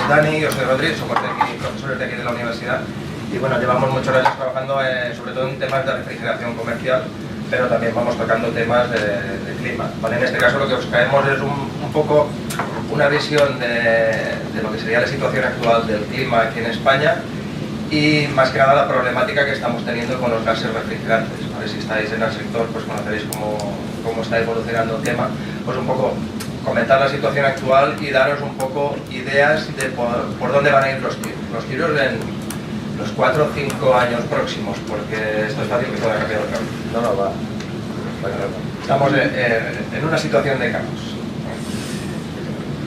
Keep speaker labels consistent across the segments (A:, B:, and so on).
A: Dani, yo soy Rodríguez, somos profesores de aquí de la universidad y bueno, llevamos muchos años trabajando sobre todo en temas de refrigeración comercial, pero también vamos tocando temas de clima. ¿Vale? En este caso lo que os traemos es un poco una visión de lo que sería la situación actual del clima aquí en España y más que nada la problemática que estamos teniendo con los gases refrigerantes. ¿Vale? Si estáis en el sector, pues conoceréis cómo está evolucionando el tema, pues un poco comentar la situación actual y daros un poco ideas de por dónde van a ir los tiros. Los tiros en los 4 o 5 años próximos, porque esto es fácil que pueda cambiar el cambio. No, va. Estamos en una situación de caos.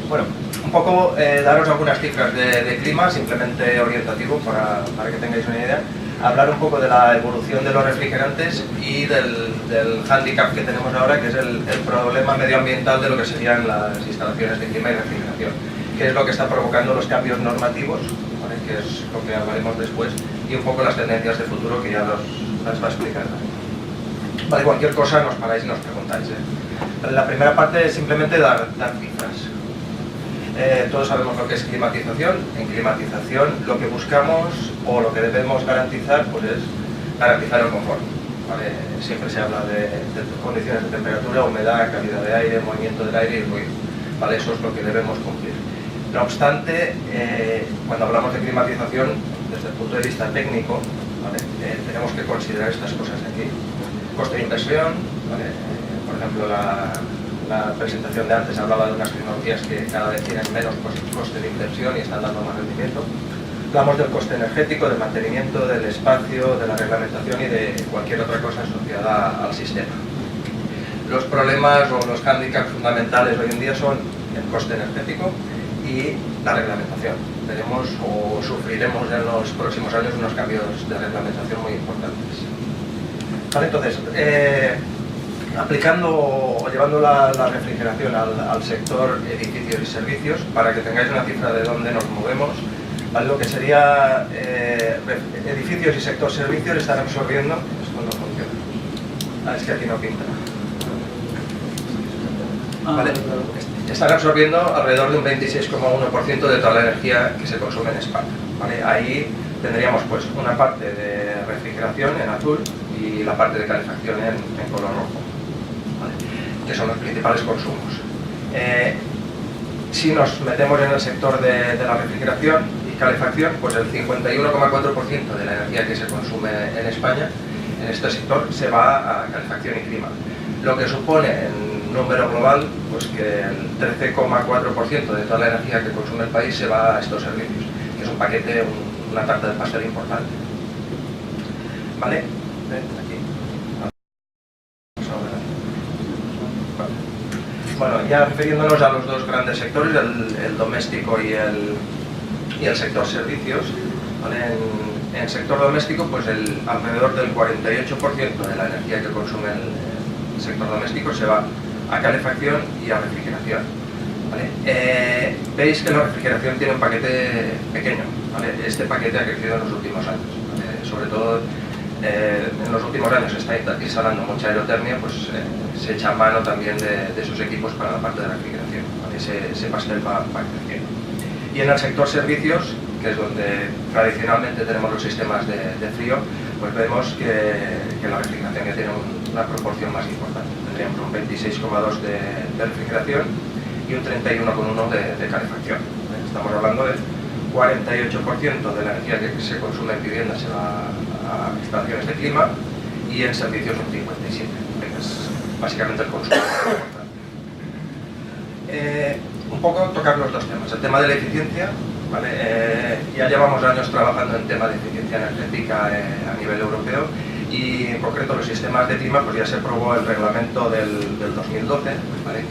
A: Bueno, un poco daros algunas cifras de clima, simplemente orientativo para que tengáis una idea. Hablar un poco de la evolución de los refrigerantes y del hándicap que tenemos ahora, que es el problema medioambiental de lo que serían las instalaciones de clima y refrigeración, que es lo que está provocando los cambios normativos, ¿vale? Que es lo que hablaremos después, y un poco las tendencias de futuro que ya las va a explicar. Vale, cualquier cosa nos paráis y nos preguntáis. La primera parte es simplemente dar cifras. Todos sabemos lo que es climatización. En climatización lo que buscamos o lo que debemos garantizar pues es garantizar el confort. ¿Vale? Siempre se habla de condiciones de temperatura, humedad, calidad de aire, movimiento del aire y ruido. ¿Vale? Eso es lo que debemos cumplir. No obstante, cuando hablamos de climatización, desde el punto de vista técnico, ¿vale? Tenemos que considerar estas cosas de aquí. Coste de inversión, ¿vale? Por ejemplo, la presentación de antes hablaba de unas tecnologías que cada vez tienen menos coste de inversión y están dando más rendimiento. Hablamos del coste energético, del mantenimiento, del espacio, de la reglamentación y de cualquier otra cosa asociada al sistema. Los problemas o los hándicaps fundamentales hoy en día son el coste energético y la reglamentación. Tenemos o sufriremos en los próximos años unos cambios de reglamentación muy importantes. Vale, entonces, aplicando o llevando la refrigeración al sector edificios y servicios, para que tengáis una cifra de dónde nos movemos, ¿vale? Lo que sería edificios y sector servicios están absorbiendo, esto no funciona, es que aquí no pinta, ¿vale? Están absorbiendo alrededor de un 26,1% de toda la energía que se consume en España, ¿vale? Ahí tendríamos pues una parte de refrigeración en azul y la parte de calefacción en color rojo, ¿vale? Que son los principales consumos. Si nos metemos en el sector de la refrigeración y calefacción, pues el 51,4% de la energía que se consume en España, en este sector, se va a calefacción y clima. Lo que supone en número global, pues que el 13,4% de toda la energía que consume el país se va a estos servicios, que es un paquete, una tarta de pastel importante. ¿Vale? Aquí. Bueno, ya refiriéndonos a los dos grandes sectores, el doméstico y el sector servicios, ¿vale? En el sector doméstico, pues alrededor del 48% de la energía que consume el sector doméstico se va a calefacción y a refrigeración, ¿vale? Veis que la refrigeración tiene un paquete pequeño, ¿vale? Este paquete ha crecido en los últimos años, ¿vale? Sobre todo en los últimos años se está instalando mucha aerotermia, pues se echa mano también de esos equipos para la parte de la refrigeración, ¿vale? Ese pastel va creciendo. Y en el sector servicios, que es donde tradicionalmente tenemos los sistemas de frío, pues vemos que la refrigeración ya tiene una proporción más importante. Tendríamos un 26,2% de refrigeración y un 31,1% de calefacción. Estamos hablando del 48% de la energía que se consume en viviendas se va a instalaciones de clima y en servicios un 57%, que es básicamente el consumo. Un poco tocar los dos temas. El tema de la eficiencia, ¿vale? Ya llevamos años trabajando en tema de eficiencia energética a nivel europeo y en concreto los sistemas de clima, pues ya se aprobó el reglamento del 2012, ¿vale?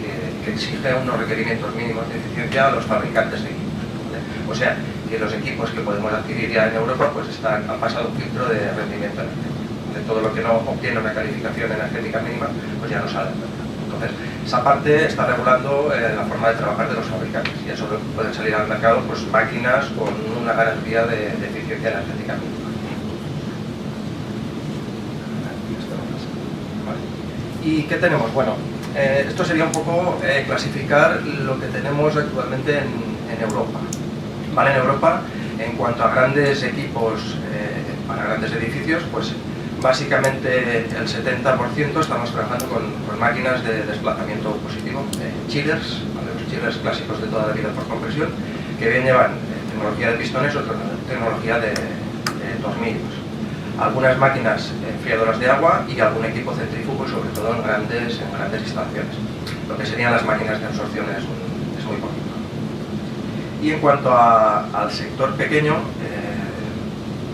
A: que exige unos requerimientos mínimos de eficiencia a los fabricantes de equipos, ¿vale? O sea, que los equipos que podemos adquirir ya en Europa pues han pasado un filtro de rendimiento energético. De todo lo que no obtiene una calificación energética mínima, pues ya no sale. Entonces, esa parte está regulando la forma de trabajar de los fabricantes y eso pueden salir al mercado pues máquinas con una garantía de eficiencia energética mínima. ¿Y qué tenemos? Bueno, esto sería un poco clasificar lo que tenemos actualmente en Europa. ¿Vale? En Europa, en cuanto a grandes equipos para grandes edificios, pues básicamente el 70% estamos trabajando con máquinas de desplazamiento positivo, chillers, ¿vale? Los chillers clásicos de toda la vida por compresión, que bien llevan tecnología de pistones o tecnología de tornillos. Algunas máquinas enfriadoras de agua y algún equipo centrífugo, sobre todo en grandes instalaciones. Lo que serían las máquinas de absorción es muy poquito. Y en cuanto al sector pequeño,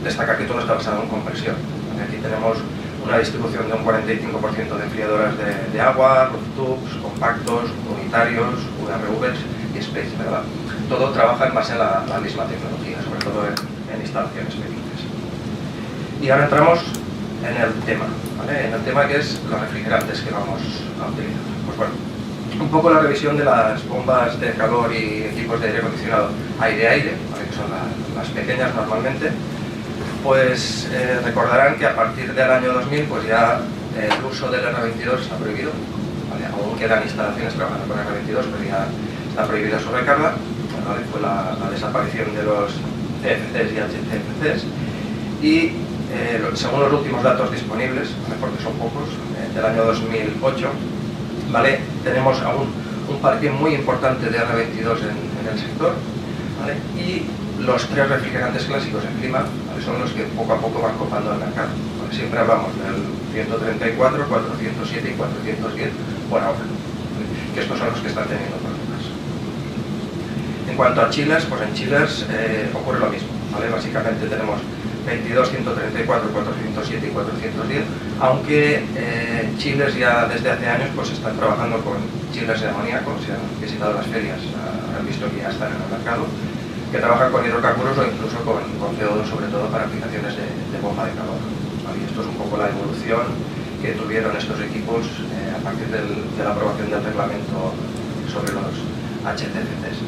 A: destaca que todo está basado en compresión. Aquí tenemos una distribución de un 45% de enfriadoras de agua, rooftubs, compactos, unitarios, VRVs y space, ¿verdad? Todo trabaja en base a la misma tecnología, sobre todo en instalaciones pequeñas. Y ahora entramos en el tema, ¿vale? En el tema que es los refrigerantes que vamos a utilizar. Pues bueno, un poco la revisión de las bombas de calor y equipos de aire acondicionado aire-aire, ¿vale? Que son las pequeñas normalmente. Pues recordarán que a partir del año 2000 pues ya el uso del R22 está prohibido, ¿vale? Aún quedan instalaciones trabajando con R22, pero ya está prohibida su recarga, ¿vale? Fue la desaparición de los CFCs y HCFCs y según los últimos datos disponibles, ¿vale? Porque son pocos, del año 2008, ¿vale? Tenemos aún un parque muy importante de R22 en el sector, ¿vale? Y los tres refrigerantes clásicos en clima, ¿vale? Son los que poco a poco van copando el mercado. ¿Vale? Siempre hablamos del 134, 407 y 410 por ahora, ¿vale? Que estos son los que están teniendo problemas. En cuanto a chillers, pues en chillers ocurre lo mismo, ¿vale? Básicamente tenemos 22, 134, 407 y 410, aunque chillers ya desde hace años pues están trabajando con chillers de amoníaco, si han visitado las ferias habrán visto que ya están en el mercado, que trabajan con hidrocarburos o incluso con CO2, sobre todo para aplicaciones de bomba de calor. ¿Vale? Y esto es un poco la evolución que tuvieron estos equipos a partir de la aprobación del reglamento sobre los HCFCs.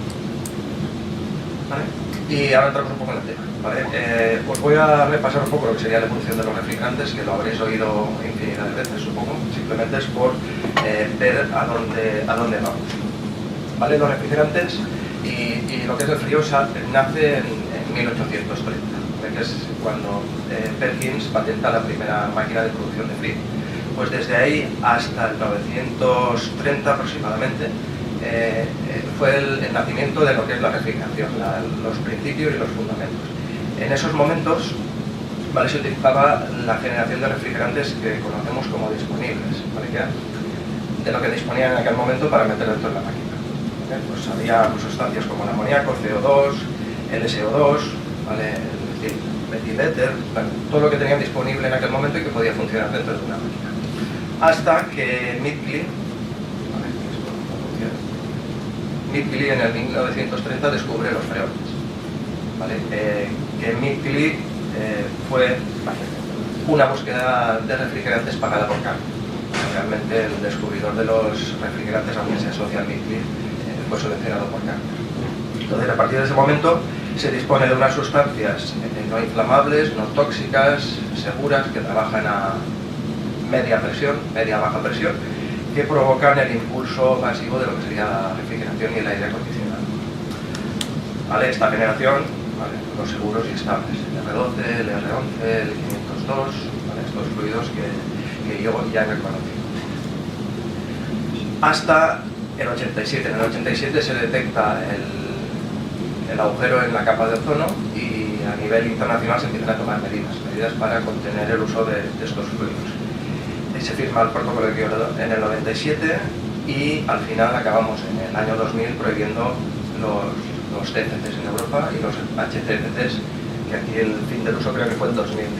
A: ¿Vale? Y ahora entramos un poco en el tema. ¿Vale? Os voy a repasar un poco lo que sería la evolución de los refrigerantes, que lo habréis oído infinidad de veces, supongo. Simplemente es por ver a dónde vamos. ¿Vale? Los refrigerantes y lo que es el frío nace en 1830, que es cuando Perkins patenta la primera máquina de producción de frío. Pues desde ahí hasta el 930 aproximadamente fue el nacimiento de lo que es la refrigeración, los principios y los fundamentos. En esos momentos, ¿vale? Se utilizaba la generación de refrigerantes que conocemos como disponibles, ¿vale? Que era de lo que disponían en aquel momento para meter dentro de la máquina. Pues había sustancias como el amoníaco, CO2, LSO2, ¿vale? El metiléter, bueno, todo lo que tenían disponible en aquel momento y que podía funcionar dentro de una máquina. Hasta que Midgley, ¿vale? Midgley en el 1930 descubre los freones, ¿vale? Que Midgley fue una búsqueda de refrigerantes pagada por carne. Realmente el descubridor de los refrigerantes, aunque se asocia al Midgley, fue subvencionado por Carter. Entonces, a partir de ese momento se dispone de unas sustancias no inflamables, no tóxicas, seguras, que trabajan a media presión, media-baja presión, que provocan el impulso masivo de lo que sería la refrigeración y el aire acondicionado. ¿Vale? Esta generación, ¿vale? Los seguros y estables, el R12, el R11, el 502, ¿vale? Estos fluidos que yo ya he reconocido. Hasta el 87. En el 87 se detecta el agujero en la capa de ozono y a nivel internacional se empiezan a tomar medidas para contener el uso de estos fluidos. Se firma el protocolo de Kioto en el 97 y al final acabamos en el año 2000 prohibiendo los CFCs en Europa y los HCFCs, que aquí el fin del uso creo que fue el 2010,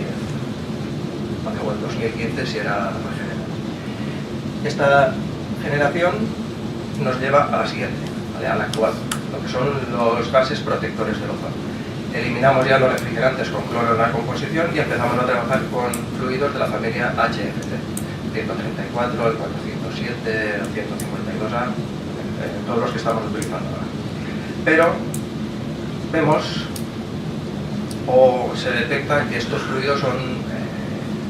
A: o el 2015 si era más general. Esta generación nos lleva a la siguiente, ¿vale? A la actual, lo que son los gases protectores del ozono. Eliminamos ya los refrigerantes con cloro en la composición y empezamos a trabajar con fluidos de la familia HFC, 134, el 407, el 152A, todos los que estamos utilizando ahora. Pero vemos o se detecta que estos fluidos son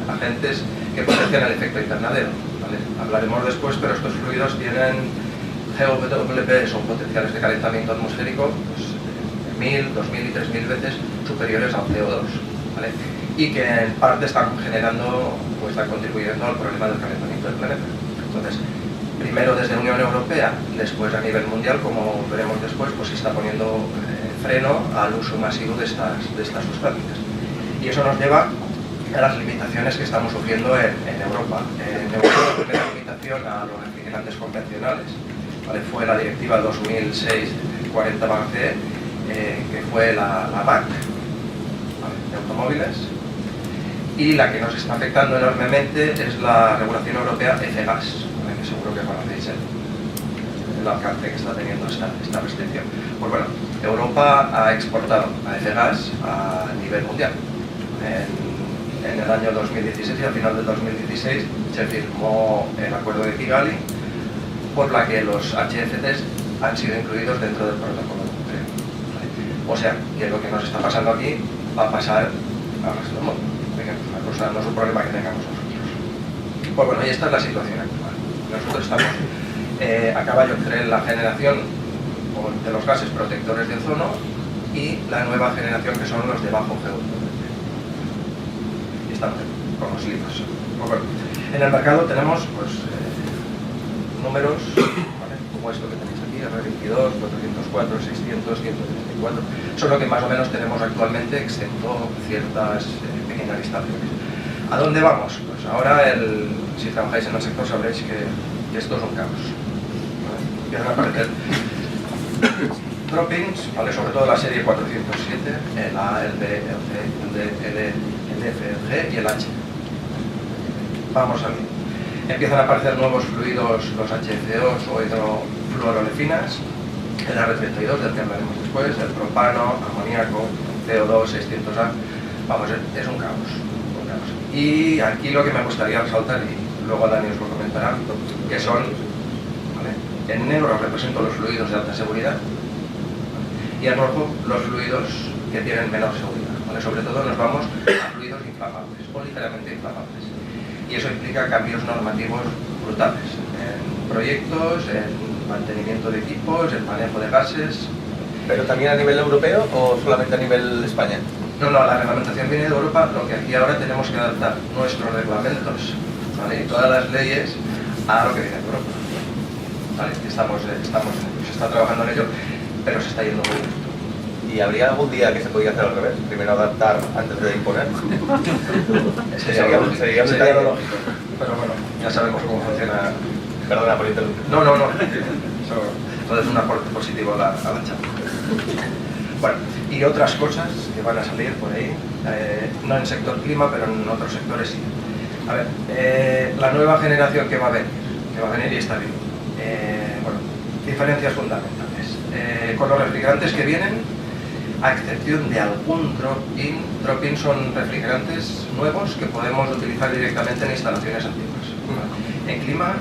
A: agentes que potencian el efecto invernadero, ¿vale? Hablaremos después, pero estos fluidos tienen GWP, son potenciales de calentamiento atmosférico pues, 1000, 2000 y 3000 veces superiores al CO2, ¿vale? Y que en parte están generando, pues están contribuyendo al problema del calentamiento del planeta. Entonces, primero desde la Unión Europea, después a nivel mundial, como veremos después, pues se está poniendo freno al uso masivo de estas sustancias. Y eso nos lleva a las limitaciones que estamos sufriendo en Europa. En Europa la primera limitación a los refrigerantes convencionales, ¿vale?, fue la directiva 2006-40/CE, que fue la MAC, ¿vale?, de automóviles, y la que nos está afectando enormemente es la regulación europea EC-Gas, ¿vale?, que seguro que conocéis el alcance que está teniendo esta restricción. Pues bueno, Europa ha exportado a EC-Gas a nivel mundial. En el año 2016 y al final del 2016 se firmó el acuerdo de Kigali, por la que los HFCs han sido incluidos dentro del protocolo europeo. O sea, que lo que nos está pasando aquí va a pasar al resto del mundo. Una cosa, no es un problema que tengamos nosotros. Pues bueno, y esta es la situación actual. Nosotros estamos a caballo entre la generación de los gases protectores de ozono y la nueva generación, que son los de bajo CO2. Estamos con los libros. Pues bueno, en el mercado tenemos pues, números, ¿vale?, como esto que tenéis aquí, R22, 404, 600, 134, son lo que más o menos tenemos actualmente, excepto ciertas pequeñas instalaciones. ¿A dónde vamos? Pues ahora, si trabajáis en el sector, sabréis que esto es un caos, ¿vale? Empiezan a aparecer droppings, ¿vale?, sobre todo la serie 407, el A, el B, el C, el D, el E, el F, el G y el H. Vamos a ver. Empiezan a aparecer nuevos fluidos, los HCOs o hidrofluorolefinas, el R32, del que hablaremos después, el propano, amoníaco, CO2, 600A. Vamos, es un caos. Y aquí lo que me gustaría resaltar, y luego Dani os lo comentará, que son, ¿vale?, en negro represento los fluidos de alta seguridad, ¿vale?, y en rojo los fluidos que tienen menor seguridad, ¿vale? Sobre todo nos vamos a fluidos inflamables o ligeramente inflamables. Y eso implica cambios normativos brutales en proyectos, en mantenimiento de equipos, en manejo de gases.
B: ¿Pero también a nivel europeo o solamente a nivel España?
A: No, la reglamentación viene de Europa, lo que aquí ahora tenemos que adaptar nuestros reglamentos, ¿vale?, y todas las leyes a lo que viene de Europa, ¿vale? Estamos en ello, se está trabajando en ello, pero se está yendo muy lento.
B: ¿Y habría algún día que se podía hacer al revés? Primero adaptar antes de imponer. Sería un detalle lógico.
A: Pero bueno, ya sabemos cómo funciona.
B: Perdona por interrumpir.
A: No. Eso es un aporte positivo a la charla. Bueno, y otras cosas que van a salir por ahí, no en el sector clima, pero en otros sectores sí. A ver, la nueva generación que va a venir y está bien. Bueno, diferencias fundamentales. Con los refrigerantes que vienen, a excepción de algún drop-in son refrigerantes nuevos que podemos utilizar directamente en instalaciones antiguas, ¿vale? En clima,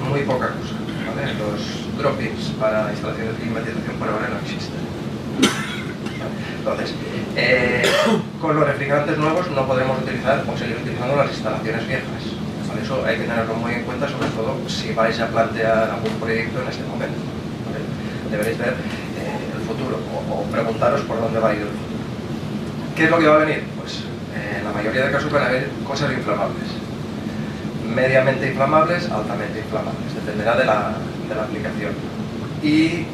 A: muy poca cosa, ¿vale? Los drop-ins para instalaciones de climatización por ahora no existen, ¿vale? Entonces, con los refrigerantes nuevos no podremos utilizar o seguir utilizando las instalaciones viejas, ¿vale? Eso hay que tenerlo muy en cuenta, sobre todo si vais a plantear algún proyecto en este momento, ¿vale? Deberéis ver futuro o preguntaros por dónde va a ir el futuro. ¿Qué es lo que va a venir? Pues en la mayoría de casos van a haber cosas inflamables, mediamente inflamables, altamente inflamables, dependerá de la aplicación. Y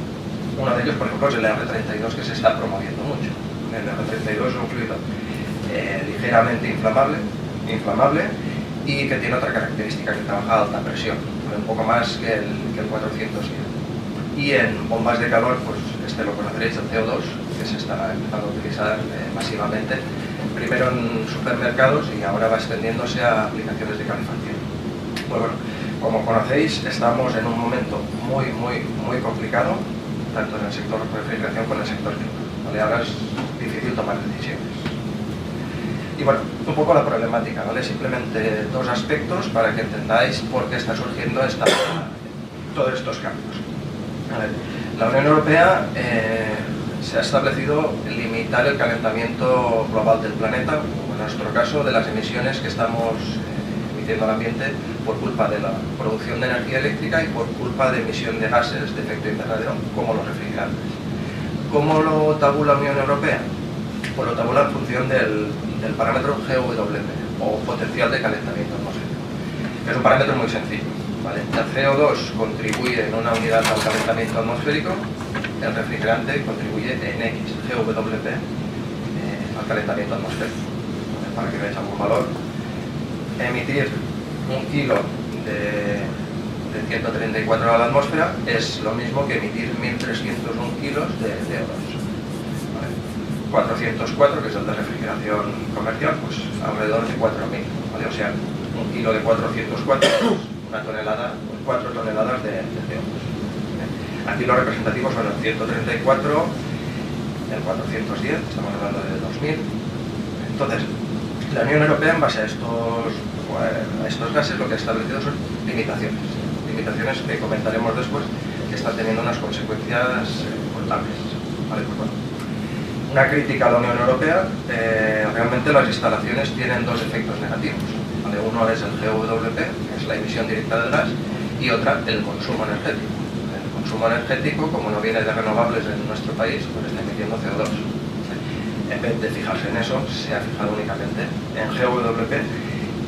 A: uno de ellos, por ejemplo, es el R32, que se está promoviendo mucho. El R32 es un fluido ligeramente inflamable y que tiene otra característica, que trabaja a alta presión, un poco más que el 407. Y en bombas de calor, pues lo conoceréis, el CO2, que se está empezando a utilizar masivamente, primero en supermercados y ahora va extendiéndose a aplicaciones de calefacción. Pues bueno, como conocéis, estamos en un momento muy complicado, tanto en el sector refrigeración como en el sector clima, ¿vale? Ahora es difícil tomar decisiones. Y bueno, un poco la problemática, ¿vale? Simplemente dos aspectos para que entendáis por qué está surgiendo todos estos cambios. ¿Vale? La Unión Europea se ha establecido limitar el calentamiento global del planeta, o en nuestro caso de las emisiones que estamos emitiendo al ambiente por culpa de la producción de energía eléctrica y por culpa de emisión de gases de efecto invernadero, como los refrigerantes. ¿Cómo lo tabula la Unión Europea? Pues lo tabula en función del parámetro GWP, o potencial de calentamiento atmosférico. Es un parámetro muy sencillo, ¿vale? El CO2 contribuye en una unidad al calentamiento atmosférico, el refrigerante contribuye en X, GWP, al calentamiento atmosférico. ¿Vale? Para que veáis algún valor, emitir 1 kilo de 134 a la atmósfera es lo mismo que emitir 1301 kilos de CO2. ¿Vale? 404, que es el de refrigeración comercial, pues alrededor de 4000, ¿vale? O sea, 1 kilo de 404, una tonelada, pues 4 toneladas de CO2. ¿Vale? Aquí los representativos son el 134, el 410, estamos hablando de 2000. Entonces, la Unión Europea, en base a estos gases, lo que ha establecido son limitaciones que comentaremos después, que están teniendo unas consecuencias notables. ¿Vale? Pues bueno, una crítica a la Unión Europea: realmente las instalaciones tienen dos efectos negativos. ¿Vale? Uno es el GWP, que es la emisión directa del gas, y otra, el consumo energético. El consumo energético, como no viene de renovables en nuestro país, pues está emitiendo CO2. En vez de fijarse en eso, se ha fijado únicamente en GWP,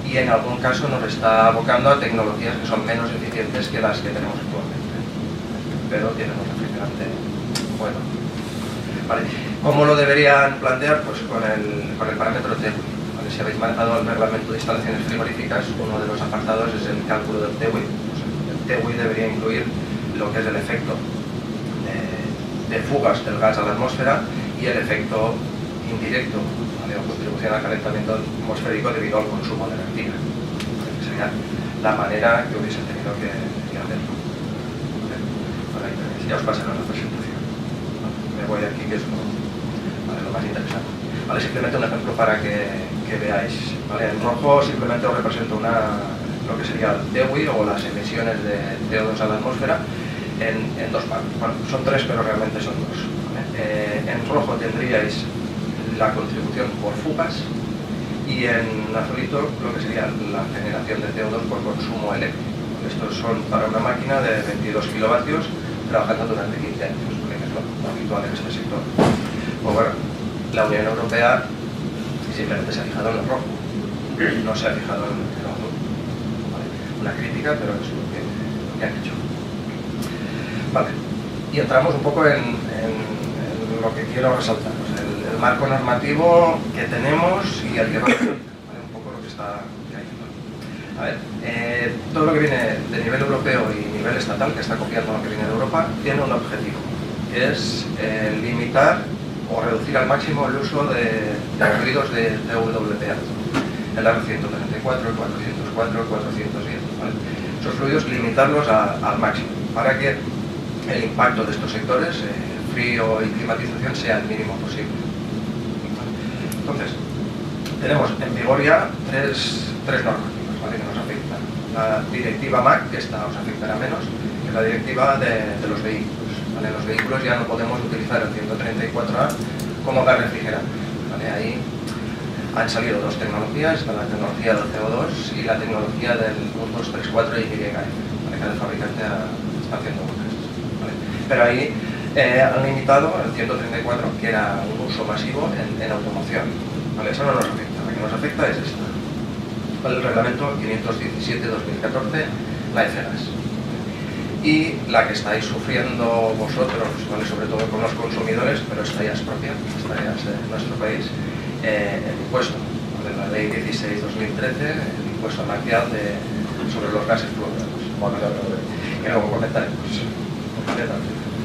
A: y en algún caso nos está abocando a tecnologías que son menos eficientes que las que tenemos actualmente, pero tienen un refrigerante bueno. ¿Vale? ¿Cómo lo deberían plantear? Pues con el parámetro TEWI. ¿Vale? Si habéis manejado el reglamento de instalaciones frigoríficas, uno de los apartados es el cálculo del TEWI. Pues el TEWI debería incluir lo que es el efecto de fugas del gas a la atmósfera y el efecto indirecto, ¿vale? O contribución al calentamiento atmosférico debido al consumo de energía. Que sería la manera que hubiese tenido que hacerlo. ¿Vale? Ya os pasará la presentación. Me voy aquí, que es lo más interesante. ¿Vale? Simplemente un ejemplo para que veáis. ¿Vale? En rojo simplemente os represento lo que sería el TEWI, o las emisiones de CO2 a la atmósfera, en dos partes. Bueno, son tres, pero realmente son dos. ¿Vale? En rojo tendríais la contribución por fugas, y en azulito lo que sería la generación de CO2 por consumo eléctrico. Estos son para una máquina de 22 kilovatios trabajando durante 15 años, que es lo habitual en este sector. Pues bueno, la Unión Europea simplemente se ha fijado en el rojo, no se ha fijado en el azul. ¿Vale? Una crítica, pero es lo que han hecho. Vale. Y entramos un poco en lo que quiero resaltar. El marco normativo que tenemos y el que va a ser, ¿vale? Un poco lo que está cayendo. A ver, todo lo que viene de nivel europeo y nivel estatal, que está copiando lo que viene de Europa, tiene un objetivo, que es limitar o reducir al máximo el uso de ruidos de GWP, el R134, el 404, el 410. ¿Vale? Esos fluidos limitarlos al máximo, para que el impacto de estos sectores, frío y climatización, sea el mínimo posible. Entonces, tenemos en vigor ya tres normativas, ¿vale? Que nos afectan. La directiva MAC, que esta os afectará menos, que es la directiva de los vehículos. ¿Vale? En los vehículos ya no podemos utilizar el 134A como gas refrigerante. ¿Vale? Ahí han salido dos tecnologías: la tecnología del CO2 y la tecnología del 1234 YF, ¿vale? Cada fabricante está haciendo unas. ¿Vale? Pero ahí han limitado el 134, que era un uso masivo en automoción. ¿Vale? Eso no nos afecta. La que nos afecta es esta, ¿vale? El reglamento 517-2014, la EFEGAS. Y la que estáis sufriendo vosotros, ¿vale? Sobre todo con los consumidores, pero esta ya es propia, esta ya es de nuestro país, el impuesto, ¿vale? La ley 16-2013, el impuesto marcial sobre los gases fluorados. Bueno, que luego comentaremos.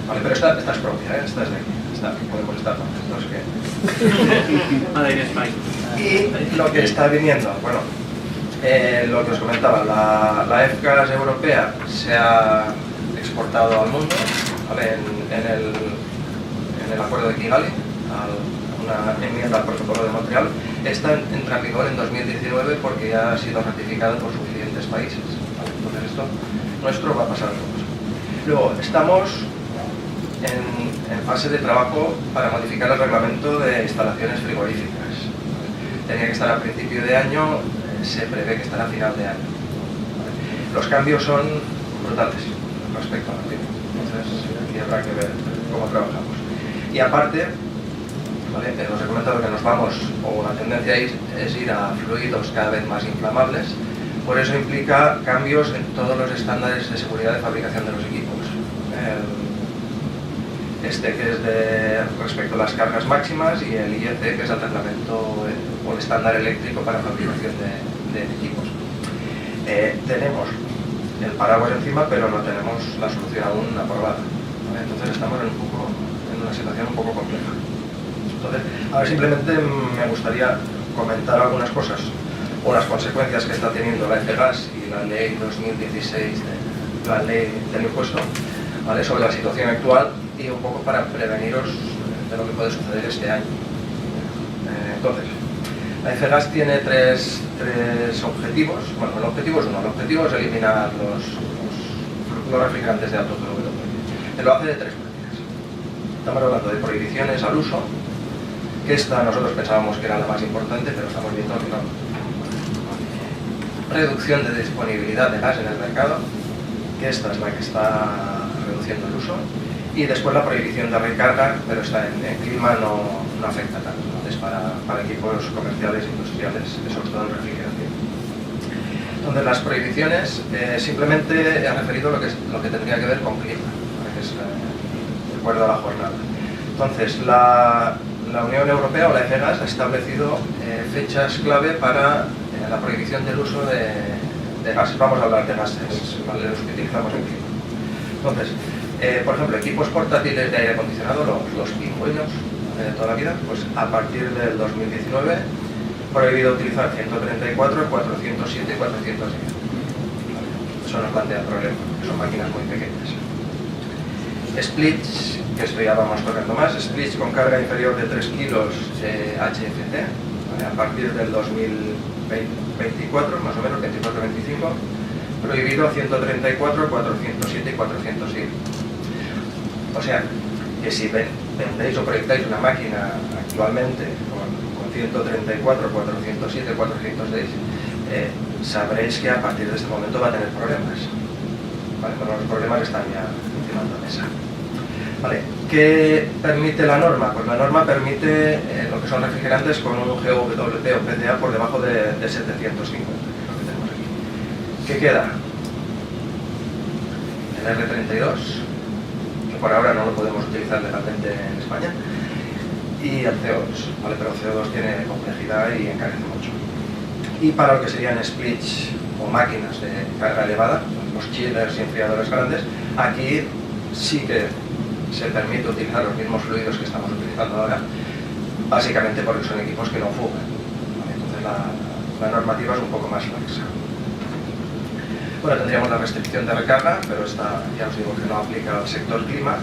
A: Vale, pero esta es propia, esta es de aquí, podemos estar contentos que... Y lo que está viniendo, bueno, lo que os comentaba, la EFGAS europea se ha exportado al mundo, ¿vale? en el acuerdo de Kigali, una enmienda al protocolo de Montreal. Esta entra en vigor en 2019 porque ya ha sido ratificada por suficientes países, ¿vale? Entonces esto nuestro va a pasar a todos. Luego estamos en fase de trabajo para modificar el reglamento de instalaciones frigoríficas. Tenía que estar a principio de año, se prevé que estará a final de año. Los cambios son brutales respecto al antiguo, entonces aquí habrá que ver cómo trabajamos. Y aparte, ¿vale? Os he comentado que nos vamos, o la tendencia es ir a fluidos cada vez más inflamables, por eso implica cambios en todos los estándares de seguridad de fabricación de los equipos. Este que es respecto a las cargas máximas y el IEC que es el reglamento o el estándar eléctrico para fabricación de equipos. Tenemos el paraguas encima, pero no tenemos la solución aún aprobada, ¿vale? Entonces estamos en una situación un poco compleja. Entonces, ahora simplemente me gustaría comentar algunas cosas o las consecuencias que está teniendo la FGAS y la ley 2016, la ley del impuesto, ¿vale? Sobre la situación actual y un poco para preveniros de lo que puede suceder este año. Entonces, la FGAS tiene tres objetivos. Bueno, el objetivo es uno. El objetivo es eliminar los refrigerantes de alto GWP. Lo hace de tres maneras. Estamos hablando de prohibiciones al uso, que esta nosotros pensábamos que era la más importante, pero estamos viendo que no. Reducción de disponibilidad de gas en el mercado, que esta es la que está reduciendo el uso. Y después la prohibición de recarga, pero está en clima no afecta tanto, ¿no? Es para equipos comerciales e industriales, sobre todo en refrigeración. Entonces las prohibiciones simplemente he referido lo que tendría que ver con clima, ¿vale? Que es de acuerdo a la jornada. Entonces la Unión Europea o la FGAS ha establecido fechas clave para la prohibición del uso de gases. Vamos a hablar de gases, ¿vale? Los que utilizamos en clima. Entonces, por ejemplo, equipos portátiles de aire acondicionado, los pingüinos de toda la vida, pues a partir del 2019 prohibido utilizar 134, 407 y 410. Eso nos plantea el problema, que son máquinas muy pequeñas. Splits, que esto ya vamos tocando más, splits con carga inferior de 3 kilos HFC, ¿vale? A partir del 2024, más o menos, 24-25, prohibido 134, 407 y 407. O sea, que si vendéis o proyectáis una máquina actualmente con 134, 407, 406, sabréis que a partir de este momento va a tener problemas. ¿Vale? Bueno, los problemas están ya encima de la mesa. ¿Vale? ¿Qué permite la norma? Pues la norma permite lo que son refrigerantes con un GWP o PCA por debajo de 750, lo que tenemos aquí. ¿Qué queda? El R32, que por ahora no lo podemos utilizar legalmente en España, y el CO2, ¿vale? Pero el CO2 tiene complejidad y encarece mucho. Y para lo que serían splits o máquinas de carga elevada, los chillers y enfriadores grandes, aquí sí que se permite utilizar los mismos fluidos que estamos utilizando ahora, básicamente porque son equipos que no fugan, ¿vale? Entonces la normativa es un poco más laxa. Bueno, tendríamos la restricción de recarga, pero esta ya os digo que no aplica al sector clima.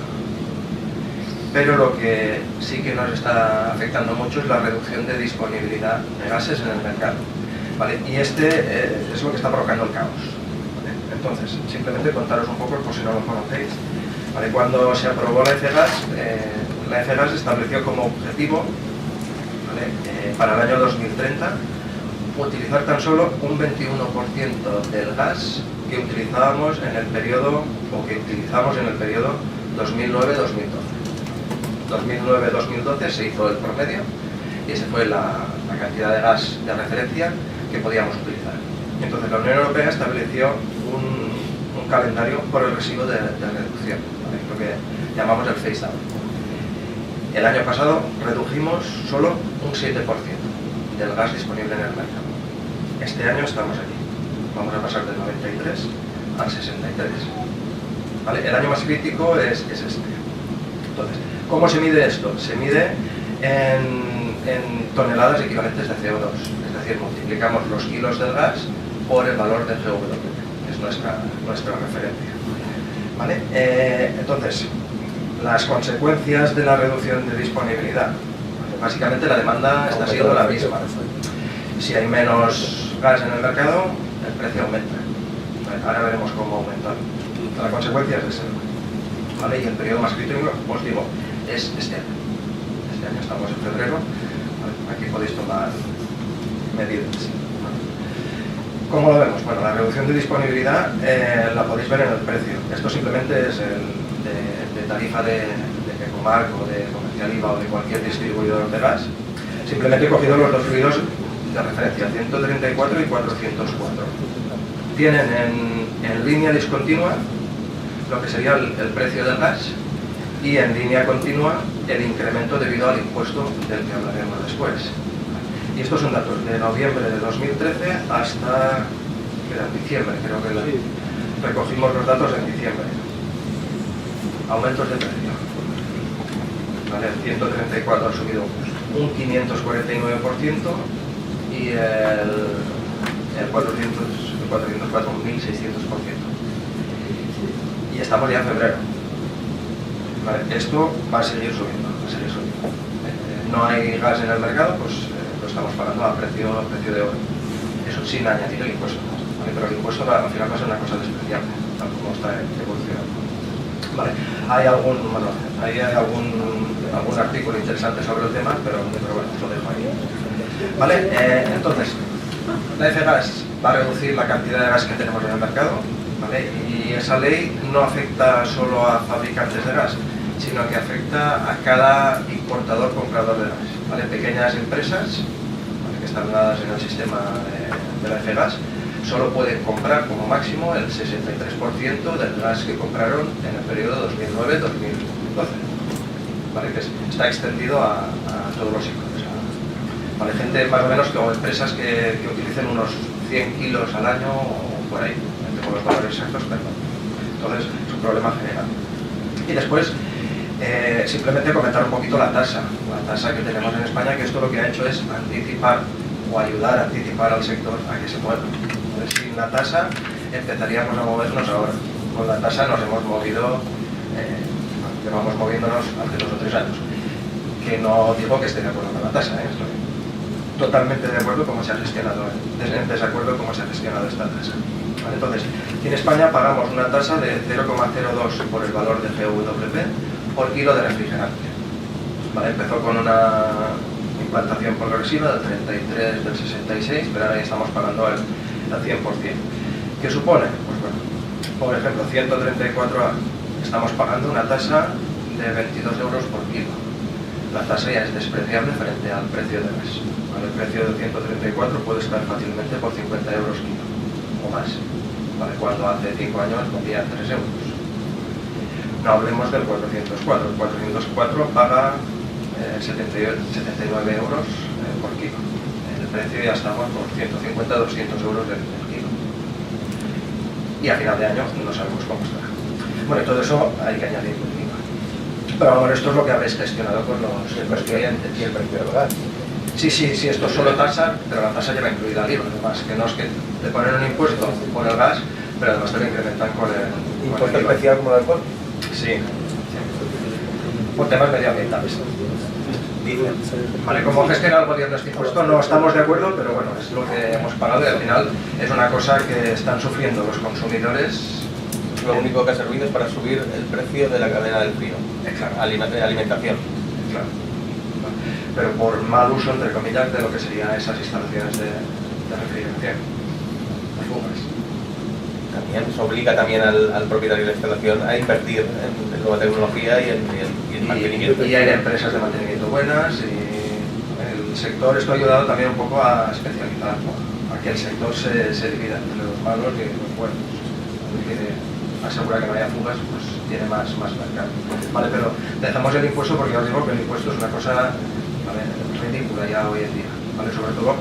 A: Pero lo que sí que nos está afectando mucho es la reducción de disponibilidad de gases en el mercado, ¿vale? Y este es lo que está provocando el caos, ¿vale? Entonces, simplemente contaros un poco, por si no lo conocéis, ¿vale? Cuando se aprobó la FGAS estableció como objetivo, ¿vale? Para el año 2030 utilizar tan solo un 21% del gas que utilizábamos en el periodo, o que utilizamos en el periodo 2009-2012. 2009-2012 se hizo el promedio y esa fue la cantidad de gas de referencia que podíamos utilizar. Entonces la Unión Europea estableció un calendario progresivo de reducción, ¿vale? Lo que llamamos el phase out. El año pasado redujimos solo un 7% del gas disponible en el mercado. Este año estamos aquí. Vamos a pasar del 93 al 63. ¿Vale? El año más crítico es este. Entonces, ¿cómo se mide esto? Se mide en toneladas equivalentes de CO2. Es decir, multiplicamos los kilos del gas por el valor de GWP, que es nuestra referencia. ¿Vale? Entonces, las consecuencias de la reducción de disponibilidad. Básicamente la demanda está siendo la misma. Si hay menos gas en el mercado, el precio aumenta. Ahora veremos cómo aumentar. La consecuencia es esa. ¿Vale? Y el periodo más crítico, os digo, es este año. Este año estamos en febrero. ¿Vale? Aquí podéis tomar medidas. ¿Cómo lo vemos? Bueno, la reducción de disponibilidad la podéis ver en el precio. Esto simplemente es el de tarifa de Comarc o de Comercial IVA o de cualquier distribuidor de gas. Simplemente he cogido los dos fluidos de referencia, 134 y 404. Tienen en línea discontinua lo que sería el precio del gas y en línea continua el incremento debido al impuesto del que hablaremos después. Y estos son datos de noviembre de 2013 hasta diciembre, creo que recogimos los datos en diciembre. Aumentos de precio. ¿Vale? El 134 ha subido un 549% y el 404 un 1600%. Y estamos ya en febrero. ¿Vale? Esto va a seguir subiendo, no hay gas en el mercado, pues lo estamos pagando a precio de oro. Eso sin añadir el impuesto. ¿Vale? Pero el impuesto al final va a ser una cosa despreciable, tal como está evolucionando. ¿Vale? Hay algún artículo interesante sobre el tema, pero bueno, lo dejo ahí. ¿Vale? Entonces, la F-Gas va a reducir la cantidad de gas que tenemos en el mercado, ¿vale? Y esa ley no afecta solo a fabricantes de gas, sino que afecta a cada importador comprador de gas, ¿vale? Pequeñas empresas, ¿vale?, que están dadas en el sistema de la F-Gas, solo pueden comprar como máximo el 63% del gas que compraron en el periodo 2009-2012, ¿vale? Que está extendido a todos los sectores. ¿Vale? Gente más o menos o empresas que utilicen unos 100 kilos al año o por ahí, no tengo los valores exactos, pero entonces es un problema general. Y después, simplemente comentar un poquito la tasa que tenemos en España, que esto lo que ha hecho es anticipar o ayudar a anticipar al sector a que se mueva. Sin la tasa empezaríamos a movernos ahora. Con la tasa nos hemos movido, llevamos moviéndonos hace 2 o 3 años. Que no digo que esté de acuerdo con la tasa, estoy totalmente de acuerdo cómo se ha gestionado, en desacuerdo cómo se ha gestionado esta tasa. ¿Vale? Entonces, en España pagamos una tasa de 0,02 por el valor de GWP por kilo de refrigerante. ¿Vale? Empezó con una implantación progresiva del 33, del 66, pero ahora ya estamos pagando al 100%. ¿Qué supone? Pues bueno, por ejemplo, 134A, estamos pagando una tasa de 22 euros por kilo. La tasa ya es despreciable frente al precio de gas. ¿Vale? El precio del 134 puede estar fácilmente por 50 euros kilo o más. ¿Vale? Cuando hace 5 años valía 3 euros. No hablemos del 404. El 404 paga 79 euros por kilo. El precio ya estamos por 150-200 euros del kilo. Y a final de año no sabemos cómo estará. Bueno, todo eso hay que añadir. Pero vamos, esto es lo que habréis gestionado con los clientes.
B: Y el precio del gas.
A: Sí, esto es solo tasa, pero la tasa lleva incluida el IVA, además, que no es que te ponen un impuesto por el gas, pero además te lo incrementan con el
B: ¿Impuesto especial como el alcohol?
A: Sí. Por temas medioambientales. Vale, ¿cómo gestiona el gobierno este impuesto? No estamos de acuerdo, pero bueno, es lo que hemos pagado y al final es una cosa que están sufriendo los consumidores.
B: Lo único que ha servido es para subir el precio de la cadena del frío.
A: Exacto.
B: Alimentación.
A: Claro. Pero por mal uso, entre comillas, de lo que serían esas instalaciones de refrigeración, de fugas.
B: También se obliga también al propietario de la instalación a invertir en nueva tecnología y en mantenimiento.
A: Y hay empresas de mantenimiento buenas y el sector, esto ha ayudado también un poco a especializar, ¿no? A que el sector se divida entre los malos y los buenos. Asegura que no haya fugas, pues tiene más mercado. Vale, pero dejamos el impuesto porque os digo que el impuesto es una cosa, ¿vale?, ridícula ya hoy en día. ¿Vale? Sobre todo,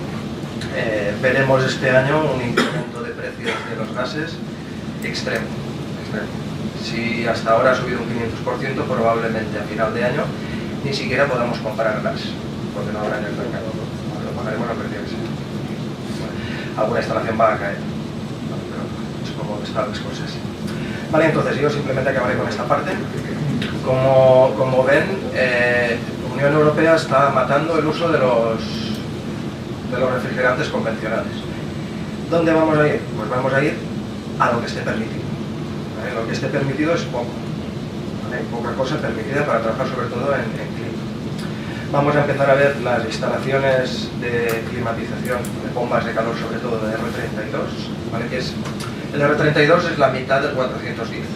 A: veremos este año un incremento de precios de los gases extremo. Si hasta ahora ha subido un 500%, probablemente a final de año ni siquiera podamos comprar gas, porque no habrá en el mercado. Lo pagaremos a precio que sea. Alguna instalación va a caer, ¿vale? Pero es como están las cosas. Vale, entonces yo simplemente acabaré con esta parte. Como ven, la Unión Europea está matando el uso de los refrigerantes convencionales. ¿Dónde vamos a ir? Pues vamos a ir a lo que esté permitido. ¿Vale? Lo que esté permitido es poco. ¿Vale? Poca cosa permitida para trabajar sobre todo en clima. Vamos a empezar a ver las instalaciones de climatización, de bombas de calor sobre todo de R32, ¿vale? Que es el R32 es la mitad del 410. El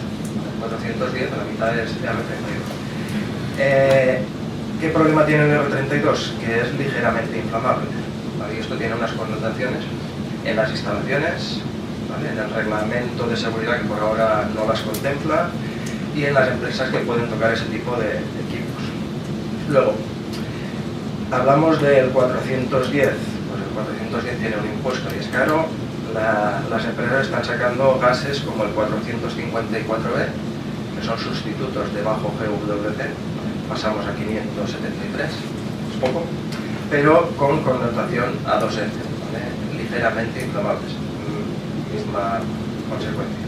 A: 410, la mitad es R32. ¿Qué problema tiene el R32? Que es ligeramente inflamable, ¿vale? Y esto tiene unas connotaciones en las instalaciones, ¿vale? En el reglamento de seguridad, que por ahora no las contempla, y en las empresas que pueden tocar ese tipo de equipos. Luego, hablamos del 410. Pues el 410 tiene un impuesto y es caro. Las empresas están sacando gases como el 454B, que son sustitutos de bajo GWP. Pasamos a 573, es poco, pero con connotación A2F, ¿vale? Ligeramente inflamables, misma consecuencia.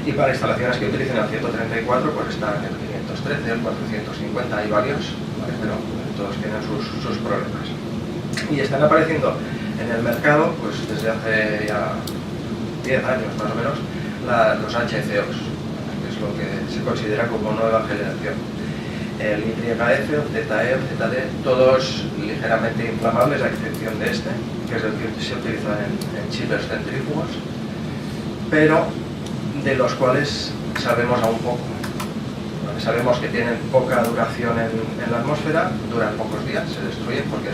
A: Y para instalaciones que utilicen el 134, pues están el 513, el 450, hay varios, ¿vale? Pero todos tienen sus problemas. Y están apareciendo en el mercado, pues desde hace ya 10 años más o menos, los HCOs, que es lo que se considera como nueva generación. El YF, el ZE, el ZD, todos ligeramente inflamables, a excepción de este, que es el que se utiliza en chillers centrífugos, pero de los cuales sabemos aún poco. Sabemos que tienen poca duración en la atmósfera, duran pocos días, se destruyen porque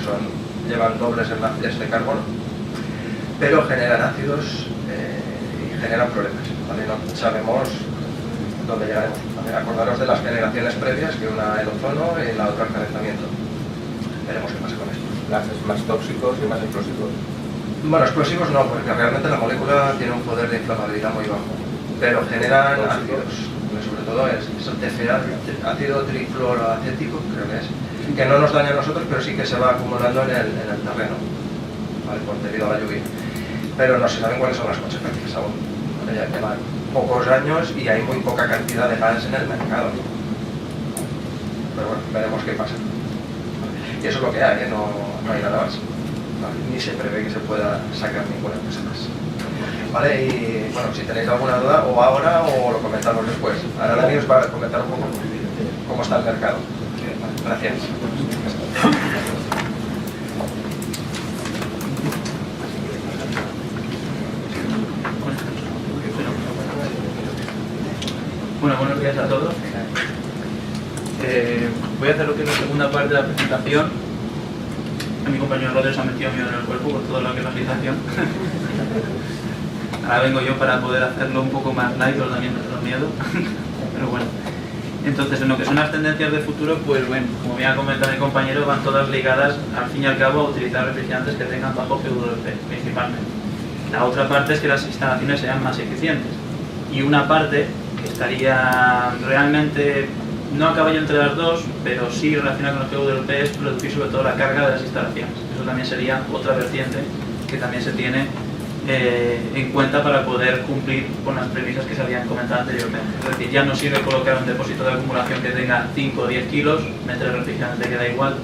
A: llevan dobles enlaces de carbono, pero generan ácidos y generan problemas, ¿vale? No sabemos dónde llegaremos. ¿Vale? Acordaros de las generaciones previas, que una el ozono y la otra el calentamiento. Veremos qué pasa con esto.
B: Gases más tóxicos y más explosivos.
A: Bueno, explosivos no, porque realmente la molécula tiene un poder de inflamabilidad muy bajo, pero generan ácidos. Sobre todo es el TFA, ácido trifluoroacético, creo que no nos daña a nosotros, pero sí que se va acumulando en el terreno, ¿vale? Debido a la lluvia. Pero no se saben cuáles son las consecuencias aún, ¿vale? Ya llevan pocos años y hay muy poca cantidad de gas en el mercado. Pero bueno, veremos qué pasa. Y eso es lo que hay, no hay nada más, ¿vale? Ni se prevé que se pueda sacar ninguna cosa más. Vale, y bueno, si tenéis alguna duda, o ahora o lo comentamos después. Ahora Dani os va a comentar un poco cómo está el mercado. Gracias.
C: Bueno, buenos días a todos. Voy a hacer lo que es la segunda parte de la presentación. A mi compañero Rodri se ha metido miedo en el cuerpo por todo lo que es la agitación. Ahora vengo yo para poder hacerlo un poco más light, os da miedo. Pero bueno. Entonces, en lo que son las tendencias de futuro, pues bueno, como bien ha comentado mi compañero, van todas ligadas al fin y al cabo a utilizar refrigerantes que tengan bajo GWP, principalmente. La otra parte es que las instalaciones sean más eficientes. Y una parte que estaría realmente, no a caballo entre las dos, pero sí relacionada con el GWP, es reducir sobre todo la carga de las instalaciones. Eso también sería otra vertiente que también se tiene en cuenta para poder cumplir con las premisas que se habían comentado anteriormente. Es decir, ya no sirve colocar un depósito de acumulación que tenga 5 o 10 kilos, meter el refrigerante queda igual,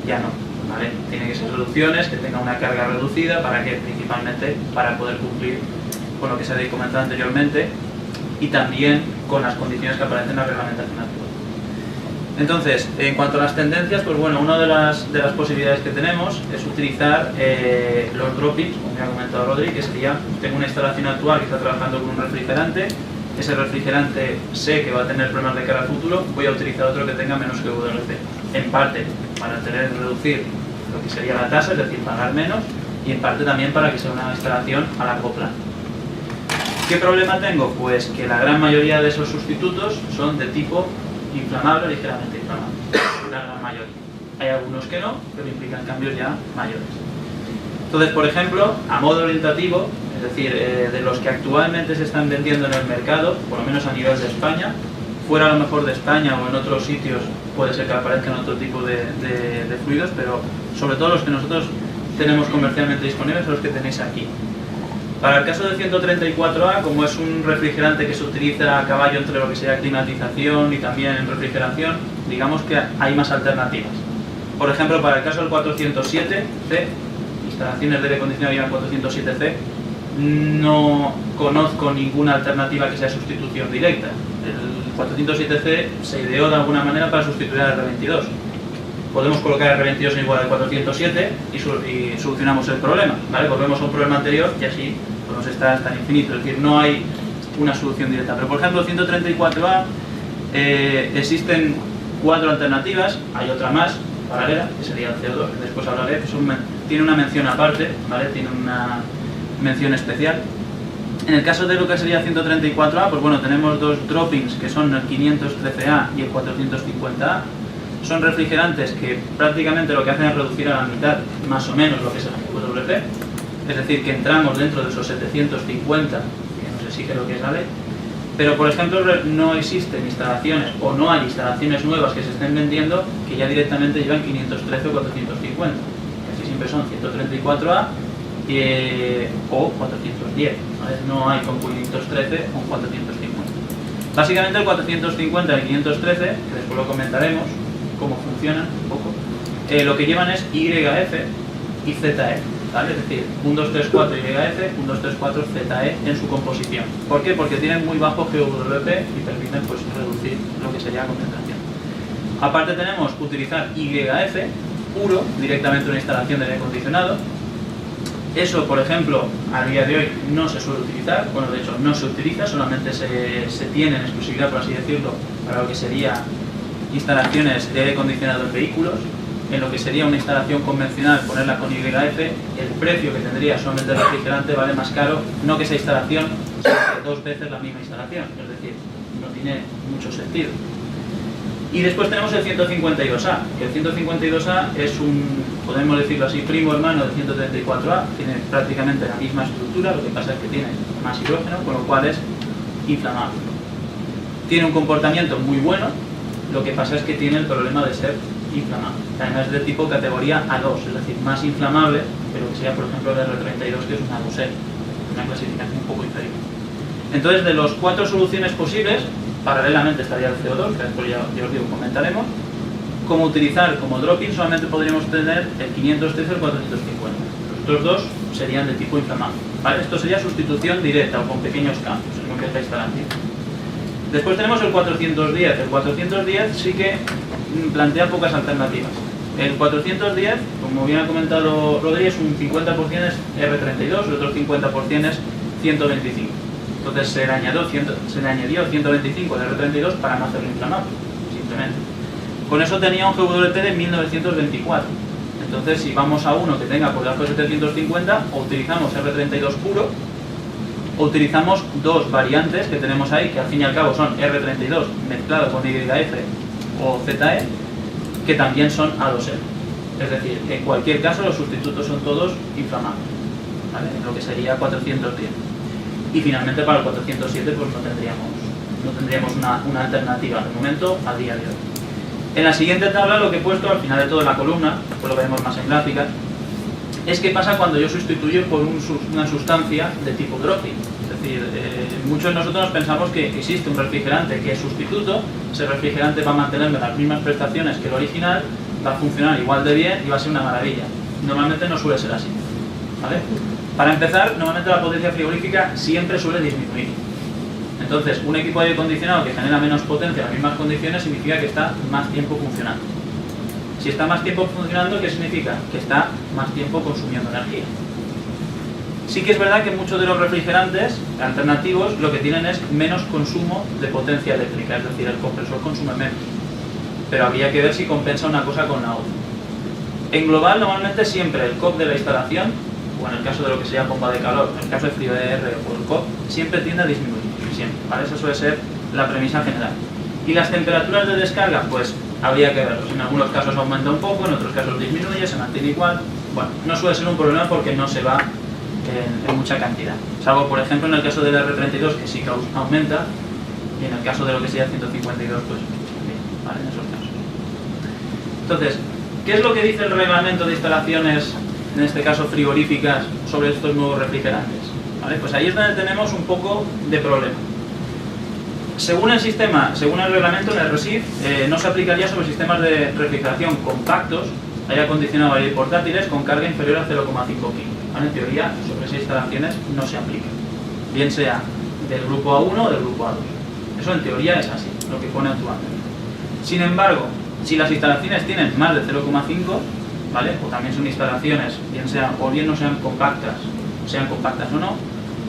C: ya no, ¿vale? Tiene que ser soluciones que tengan una carga reducida, ¿para qué? Principalmente para poder cumplir con lo que se había comentado anteriormente y también con las condiciones que aparecen en la reglamentación actual. Entonces, en cuanto a las tendencias, pues bueno, una de las posibilidades que tenemos es utilizar los drop-ins, como ya ha comentado Rodri, que sería, tengo una instalación actual que está trabajando con un refrigerante, ese refrigerante sé que va a tener problemas de cara al futuro, voy a utilizar otro que tenga menos GWP, en parte para reducir lo que sería la tasa, es decir, pagar menos, y en parte también para que sea una instalación a largo plazo. ¿Qué problema tengo? Pues que la gran mayoría de esos sustitutos son de tipo inflamable o ligeramente inflamable, la gran mayoría. Hay algunos que no, pero implican cambios ya mayores. Entonces, por ejemplo, a modo orientativo, es decir, de los que actualmente se están vendiendo en el mercado, por lo menos a nivel de España, fuera a lo mejor de España o en otros sitios puede ser que aparezcan otro tipo de fluidos, pero sobre todo los que nosotros tenemos comercialmente disponibles son los que tenéis aquí. Para el caso del 134A, como es un refrigerante que se utiliza a caballo entre lo que sería climatización y también en refrigeración, digamos que hay más alternativas. Por ejemplo, para el caso del 407C, instalaciones de aire acondicionado y 407C, no conozco ninguna alternativa que sea sustitución directa. El 407C se ideó de alguna manera para sustituir al R22. Podemos colocar R22 en igual al 407 y solucionamos el problema, ¿vale? Volvemos a un problema anterior y así podemos estar hasta el infinito, es decir, no hay una solución directa. Pero por ejemplo, el 134A existen 4 alternativas, hay otra más paralela, que sería el CO2, que después hablaré, que tiene una mención aparte, ¿vale? Tiene una mención especial. En el caso de lo que sería 134A, pues bueno, tenemos dos droppings que son el 513A y el 450A. Son refrigerantes que prácticamente lo que hacen es reducir a la mitad, más o menos, lo que es el GWP. Es decir, que entramos dentro de esos 750, que no sé si creo que es la ley. Pero, por ejemplo, no existen instalaciones o no hay instalaciones nuevas que se estén vendiendo que ya directamente llevan 513 o 450. Casi siempre son 134A o 410. ¿Vale? No hay con 513 o 450. Básicamente el 450 y el 513, que después lo comentaremos, cómo funcionan un poco, lo que llevan es YF y ZE. ¿Vale? Es decir, 1, 2, 3, 4 YF, 1, 2, 3, 4 ZE en su composición. ¿Por qué? Porque tienen muy bajo GWP y permiten pues, reducir lo que sería la concentración. Aparte tenemos utilizar YF puro, directamente en una instalación de aire acondicionado. Eso, por ejemplo, a día de hoy no se suele utilizar, bueno, de hecho no se utiliza, solamente se tiene en exclusividad, por así decirlo, para lo que sería instalaciones de aire acondicionado en vehículos. En lo que sería una instalación convencional, ponerla con YF, el precio que tendría solamente el refrigerante vale más caro, no que esa instalación, sino que 2 veces la misma instalación, es decir, no tiene mucho sentido. Y después tenemos el 152A, que el 152A es un, podemos decirlo así, primo hermano del 134A, tiene prácticamente la misma estructura, lo que pasa es que tiene más hidrógeno, con lo cual es inflamable. Tiene un comportamiento muy bueno, lo que pasa es que tiene el problema de ser inflamable. Además es de tipo categoría A2, es decir, más inflamable, pero que sea, por ejemplo, el R32, que es una A2, una clasificación un poco inferior. Entonces, de las 4 soluciones posibles, paralelamente estaría el CO2, que después ya os digo, comentaremos. Como utilizar como drop-in, solamente podríamos tener el 513 y el 450. Los otros dos serían de tipo inflamable. ¿Vale? Esto sería sustitución directa o con pequeños cambios en lo que es la instalación. Después tenemos el 410. El 410 sí que plantea pocas alternativas. El 410, como bien ha comentado Rodríguez, un 50% es R32, el otro 50% es 125. Entonces se le añadió 125 de R32 para no hacerlo inflamable, simplemente. Con eso tenía un GWP de 1924. Entonces, si vamos a uno que tenga por debajo de 750, o utilizamos R32 puro, o utilizamos dos variantes que tenemos ahí, que al fin y al cabo son R32 mezclado con YF o ZE, que también son A2L. Es decir, en cualquier caso los sustitutos son todos inflamables, ¿vale? Lo que sería 410. Y finalmente para el 407 pues no tendríamos una alternativa de momento a día de hoy. En la siguiente tabla lo que he puesto al final de toda la columna, después lo veremos más en gráficas, es qué pasa cuando yo sustituyo por una sustancia de tipo drop-in. Es decir, muchos de nosotros pensamos que existe un refrigerante que es sustituto, ese refrigerante va a mantener las mismas prestaciones que el original, va a funcionar igual de bien y va a ser una maravilla. Normalmente no suele ser así, ¿vale? Para empezar, normalmente la potencia frigorífica siempre suele disminuir. Entonces, un equipo de aire acondicionado que genera menos potencia en las mismas condiciones significa que está más tiempo funcionando. Si está más tiempo funcionando, ¿qué significa? Que está más tiempo consumiendo energía. Sí que es verdad que muchos de los refrigerantes alternativos lo que tienen es menos consumo de potencia eléctrica, es decir, el compresor consume menos. Pero habría que ver si compensa una cosa con la otra. En global, normalmente siempre el COP de la instalación, o en el caso de lo que sería bomba de calor, en el caso de frío de R o el COP, siempre tiende a disminuir, siempre, ¿vale? Esa suele ser la premisa general. Y las temperaturas de descarga, pues habría que verlos. En algunos casos aumenta un poco, en otros casos disminuye, se mantiene igual. Bueno, no suele ser un problema porque no se va en mucha cantidad. Salvo, por ejemplo, en el caso del R32, que sí que aumenta, y en el caso de lo que sería 152, pues bien, ¿vale? En esos casos. Entonces, ¿qué es lo que dice el reglamento de instalaciones, en este caso frigoríficas, sobre estos nuevos refrigerantes? ¿Vale? Pues ahí es donde tenemos un poco de problema. Según el sistema, según el reglamento, en el RESIF, no se aplicaría sobre sistemas de refrigeración compactos, aire acondicionado y portátiles con carga inferior a 0,5 kg. ¿Vale? En teoría, sobre esas instalaciones no se aplica, bien sea del grupo A1 o del grupo A2. Eso en teoría es así, lo que pone actualmente. Sin embargo, si las instalaciones tienen más de 0,5, ¿vale? O también son instalaciones, bien no sean compactas o no,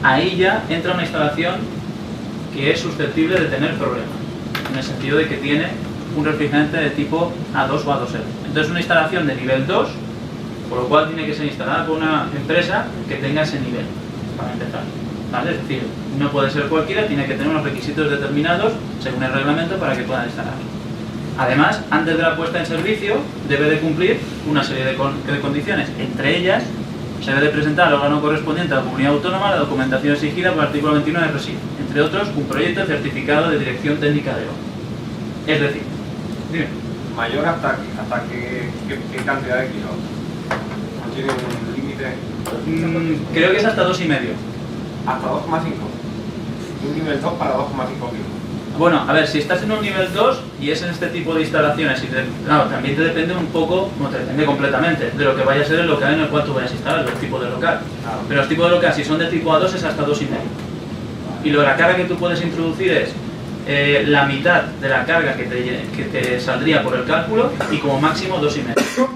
C: ahí ya entra una instalación que es susceptible de tener problemas, en el sentido de que tiene un refrigerante de tipo A2 o A2L. Entonces una instalación de nivel 2, por lo cual tiene que ser instalada por una empresa que tenga ese nivel, para empezar. ¿Vale? Es decir, no puede ser cualquiera, tiene que tener unos requisitos determinados según el reglamento para que puedan instalar. Además, antes de la puesta en servicio, debe de cumplir una serie de condiciones. Entre ellas, se debe de presentar al órgano correspondiente a la comunidad autónoma la documentación exigida por el artículo 21 de RESIF, entre otros, un proyecto certificado de dirección técnica de obra. Es decir, dime.
D: ¿Mayor hasta qué cantidad de kilos? ¿No tiene un límite?
C: Creo que es hasta 2,5.
D: Hasta 2,5. Un nivel 2 para 2,5 kilos.
C: Bueno, a ver, si estás en un nivel 2 y es en este tipo de instalaciones, claro, también te depende un poco, no te depende completamente, de lo que vaya a ser el local en el cual tú vayas a instalar, del tipo de local.
D: Claro.
C: Pero los tipos de local, si son de tipo A2, es hasta 2,5. Y lo de la carga que tú puedes introducir es la mitad de la carga que te saldría por el cálculo y como máximo 2,5.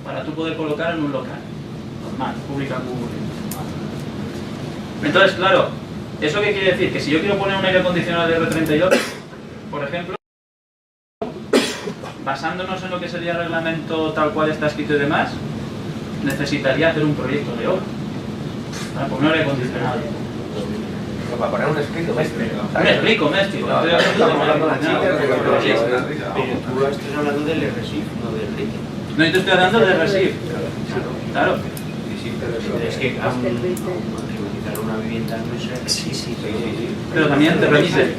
C: Para tú poder colocar en un local normal, pública Google. Entonces, claro, ¿eso qué quiere decir? Que si yo quiero poner un aire acondicionado de R32, por ejemplo, basándonos en lo que sería el reglamento tal cual está escrito y demás, necesitaría hacer un proyecto de obra para poner un aire acondicionado.
B: No, para poner un split doméstico.
C: Me explico, doméstico.
B: No, estamos hablando de chicas,
E: Pero tú estás hablando del RESIF, no del RITE.
C: No, yo te estoy hablando de RESIF. Claro.
E: Pero es que climatizar una vivienda no es RESIF.
C: Pero también te remite.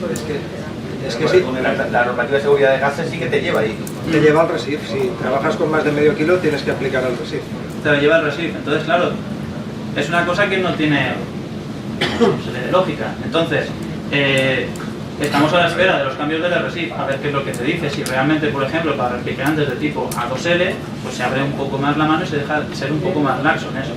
A: Es que sí,
B: La normativa de seguridad de gases sí que te lleva ahí.
A: te lleva al RESIF. Si trabajas con más de medio kilo, tienes que aplicar al RESIF.
C: Te lo lleva el RESIF. Entonces, claro, es una cosa que no tiene lógica. Entonces, estamos a la espera de los cambios del RESIF, a ver qué es lo que te dice. Si realmente, por ejemplo, para refrigerantes de tipo A2L, pues se abre un poco más la mano y se deja ser un poco más laxo en eso.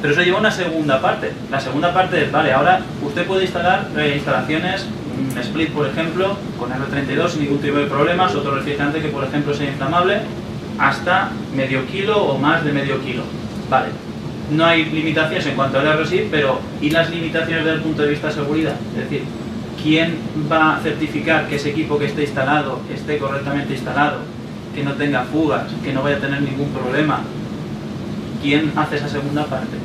C: Pero eso lleva una segunda parte. La segunda parte es, vale, ahora usted puede instalar instalaciones, un split, por ejemplo, con R32 sin ningún tipo de problemas, otro refrigerante que, por ejemplo, sea inflamable, hasta medio kilo o más de medio kilo. Vale. No hay limitaciones en cuanto al RESIF, pero ¿y las limitaciones desde el punto de vista de seguridad? Es decir, ¿quién va a certificar que ese equipo que esté instalado esté correctamente instalado, que no tenga fugas, que no vaya a tener ningún problema? ¿Quién hace esa segunda parte?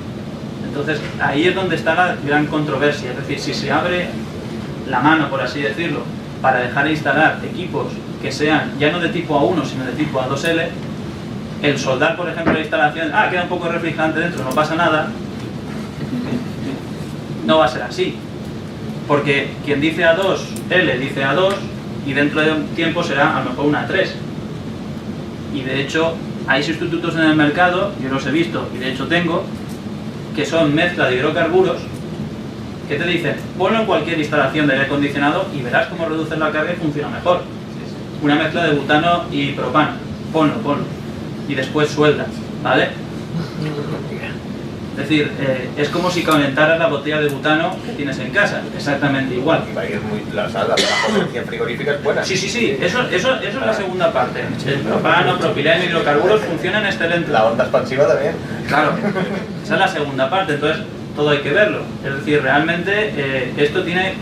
C: Entonces, ahí es donde está la gran controversia. Es decir, si se abre la mano, por así decirlo, para dejar de instalar equipos que sean ya no de tipo A1, sino de tipo A2L, el soldar, por ejemplo, la instalación, queda un poco de refrigerante dentro, no pasa nada, no va a ser así. Porque quien dice A2L dice A2 y dentro de un tiempo será a lo mejor una A3. Y de hecho, hay sustitutos en el mercado, yo los he visto y de hecho tengo, que son mezcla de hidrocarburos, que te dicen, ponlo en cualquier instalación de aire acondicionado y verás cómo reduces la carga y funciona mejor. Una mezcla de butano y propano, ponlo. Y después sueltas, ¿vale? Es decir, es como si calentaras la botella de butano que tienes en casa, exactamente igual.
B: Y va a ir muy, la potencia frigorífica es buena.
C: Sí, eso es la segunda parte. El propano, propileno, hidrocarburos funcionan excelente.
B: La onda expansiva también.
C: Claro, esa es la segunda parte, entonces todo hay que verlo. Es decir, realmente esto tiene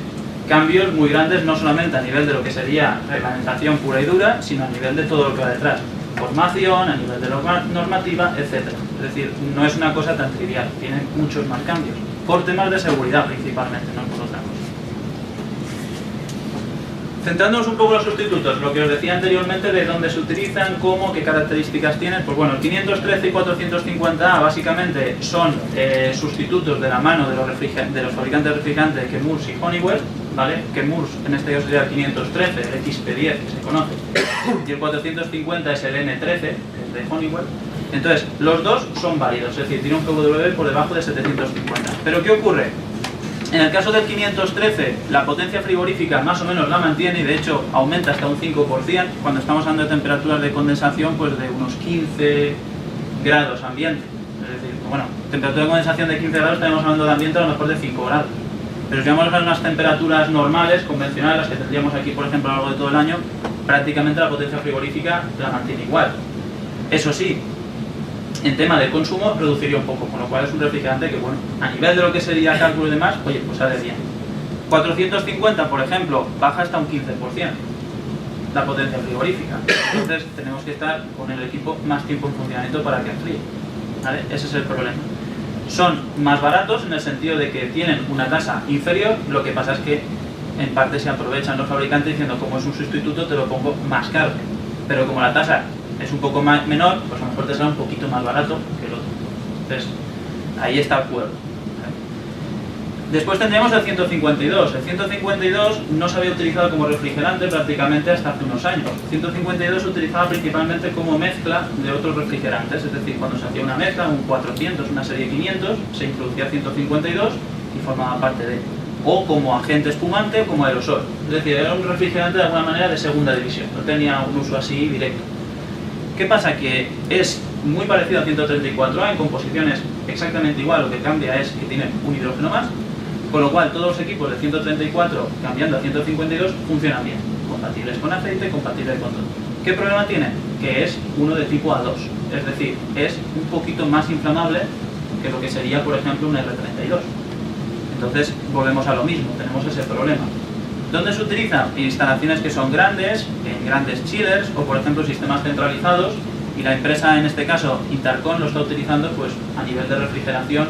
C: cambios muy grandes, no solamente a nivel de lo que sería reglamentación pura y dura, sino a nivel de todo lo que va detrás. Formación, a nivel de normativa, etc. Es decir, no es una cosa tan trivial, tiene muchos más cambios. Por temas de seguridad principalmente, no por otra cosa. Centrándonos un poco en los sustitutos, lo que os decía anteriormente de dónde se utilizan, cómo, qué características tienen, pues bueno, el 513 y 450A básicamente son sustitutos de la mano de los fabricantes de refrigerantes Chemours y Honeywell, ¿vale? Chemours en este caso sería el 513, el XP10 que se conoce, y el 450 es el N13, que es de Honeywell. Entonces, los dos son válidos, es decir, tiene un PW por debajo de 750. ¿Pero qué ocurre? En el caso del 513, la potencia frigorífica más o menos la mantiene y de hecho aumenta hasta un 5%, cuando estamos hablando de temperaturas de condensación pues de unos 15 grados ambiente. Es decir, bueno, temperatura de condensación de 15 grados, estamos hablando de ambiente a lo mejor de 5 grados. Pero si vamos a unas temperaturas normales, convencionales, las que tendríamos aquí por ejemplo a lo largo de todo el año, prácticamente la potencia frigorífica la mantiene igual. Eso sí, en tema de consumo reduciría un poco, con lo cual es un refrigerante que, bueno, a nivel de lo que sería cálculo y demás, oye, pues sale bien. 450, por ejemplo, baja hasta un 15%. la potencia frigorífica. Entonces tenemos que estar con el equipo más tiempo en funcionamiento para que enfríe, ¿vale? Ese es el problema. Son más baratos en el sentido de que tienen una tasa inferior, lo que pasa es que en parte se aprovechan los fabricantes diciendo como es un sustituto te lo pongo más caro, pero como la tasa es un poco menor, pues a lo mejor te sale un poquito más barato que el otro. Entonces ahí está el juego. Después tendríamos el 152. El 152 no se había utilizado como refrigerante prácticamente hasta hace unos años. El 152 se utilizaba principalmente como mezcla de otros refrigerantes, es decir, cuando se hacía una mezcla, un 400, una serie 500, se introducía 152 y formaba parte de, o como agente espumante o como aerosol. Es decir, era un refrigerante de alguna manera de segunda división, no tenía un uso así directo. ¿Qué pasa? Que es muy parecido al 134A en composiciones exactamente igual, lo que cambia es que tiene un hidrógeno más. Con lo cual, todos los equipos de 134 cambiando a 152 funcionan bien. Compatibles con aceite, compatibles con todo. ¿Qué problema tiene? Que es uno de tipo A2. Es decir, es un poquito más inflamable que lo que sería, por ejemplo, un R32. Entonces, volvemos a lo mismo. Tenemos ese problema. ¿Dónde se utiliza? En instalaciones que son grandes, en grandes chillers o, por ejemplo, sistemas centralizados. Y la empresa, en este caso, Intercon, lo está utilizando pues, a nivel de refrigeración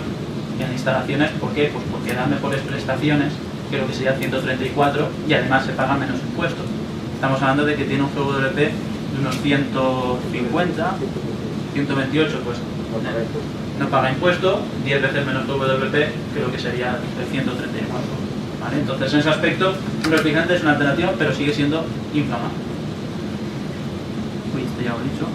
C: en instalaciones. ¿Por qué? Pues porque dan mejores prestaciones que lo que sería 134 y además se paga menos impuestos. Estamos hablando de que tiene un GWP de unos 150, 128, pues no paga impuesto, 10 veces menos GWP que lo que sería el 134. ¿Vale? Entonces, en ese aspecto, un refrigerante es una alternativa, pero sigue siendo inflamable. Uy, esto ya lo he dicho.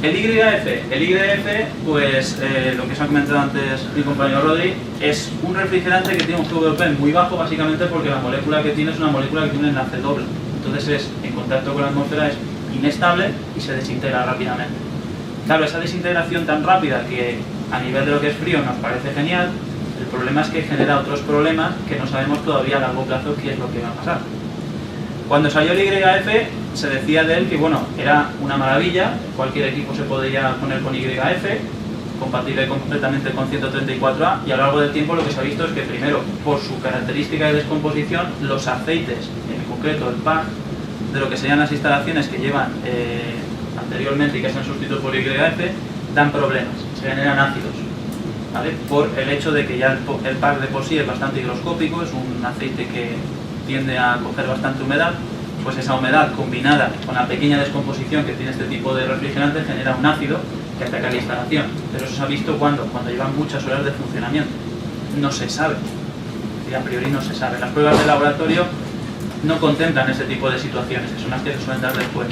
C: El YF, pues lo que os ha comentado antes mi compañero Rodri, es un refrigerante que tiene un GWP muy bajo, básicamente porque la molécula que tiene es una molécula que tiene un enlace doble. Entonces en contacto con la atmósfera es inestable y se desintegra rápidamente. Claro, esa desintegración tan rápida que a nivel de lo que es frío nos parece genial, el problema es que genera otros problemas que no sabemos todavía a largo plazo qué es lo que va a pasar. Cuando salió el YF se decía de él que bueno, era una maravilla, cualquier equipo se podría poner con YF, compatible completamente con 134A, y a lo largo del tiempo lo que se ha visto es que primero, por su característica de descomposición, los aceites, en concreto el PAG, de lo que serían las instalaciones que llevan anteriormente y que se han sustituido por YF, dan problemas, se generan ácidos, ¿vale? Por el hecho de que ya el PAG de por sí es bastante higroscópico, es un aceite que tiende a coger bastante humedad, pues esa humedad combinada con la pequeña descomposición que tiene este tipo de refrigerante genera un ácido que ataca la instalación. Pero eso se ha visto cuando llevan muchas horas de funcionamiento. No se sabe, y a priori no se sabe. Las pruebas de laboratorio no contemplan ese tipo de situaciones, que son las que se suelen dar después.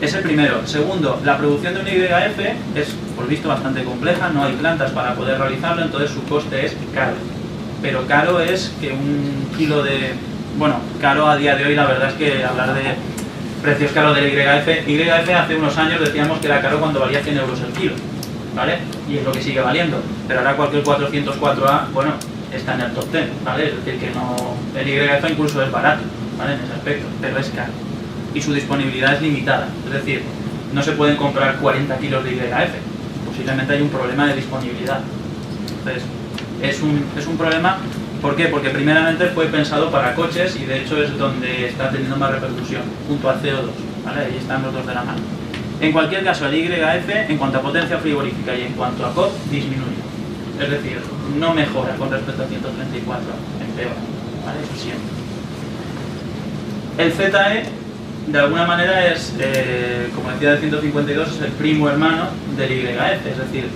C: Es el primero. Segundo, la producción de un YF es, por visto, bastante compleja, no hay plantas para poder realizarlo, entonces su coste es caro. Pero caro es que un kilo de... Bueno, caro a día de hoy, la verdad es que hablar de precios caros del YF hace unos años decíamos que era caro cuando valía 100 euros el kilo, ¿vale? Y es lo que sigue valiendo. Pero ahora cualquier 404A, bueno, está en el top 10, ¿vale? Es decir, que no... El YF incluso es barato, ¿vale? En ese aspecto, pero es caro. Y su disponibilidad es limitada, es decir, no se pueden comprar 40 kilos de YF, posiblemente hay un problema de disponibilidad. Entonces, es un problema. ¿Por qué? Porque primeramente fue pensado para coches y de hecho es donde está teniendo más repercusión, junto al CO2, ¿vale? Ahí están los dos de la mano. En cualquier caso, el YF, en cuanto a potencia frigorífica y en cuanto a COP, disminuye. Es decir, no mejora con respecto a 134, empeora, ¿vale? Eso siempre. El ZE, de alguna manera, es, como decía del 152, es el primo hermano del YF, es decir,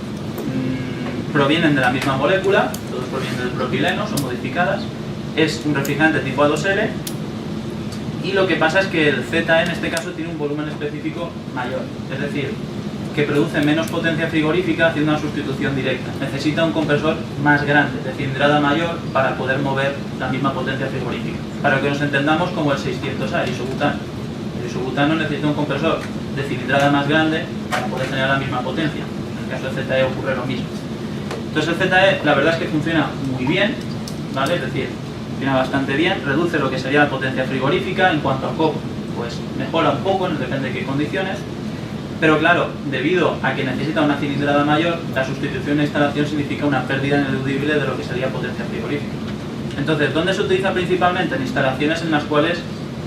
C: provienen de la misma molécula, todos provienen del propileno, son modificadas, es un refrigerante tipo A2L y lo que pasa es que el ZE en este caso tiene un volumen específico mayor, es decir, que produce menos potencia frigorífica haciendo una sustitución directa. Necesita un compresor más grande, de cilindrada mayor, para poder mover la misma potencia frigorífica. Para que nos entendamos como el 600A, el isobutano. El isobutano necesita un compresor de cilindrada más grande para poder tener la misma potencia. En el caso del ZE ocurre lo mismo. Entonces el ZE la verdad es que funciona muy bien, ¿vale? Es decir, funciona bastante bien, reduce lo que sería la potencia frigorífica. En cuanto a COP, pues mejora un poco, depende de qué condiciones, pero claro, debido a que necesita una cilindrada mayor, la sustitución de instalación significa una pérdida ineludible de lo que sería potencia frigorífica. Entonces, ¿dónde se utiliza principalmente? En instalaciones en las cuales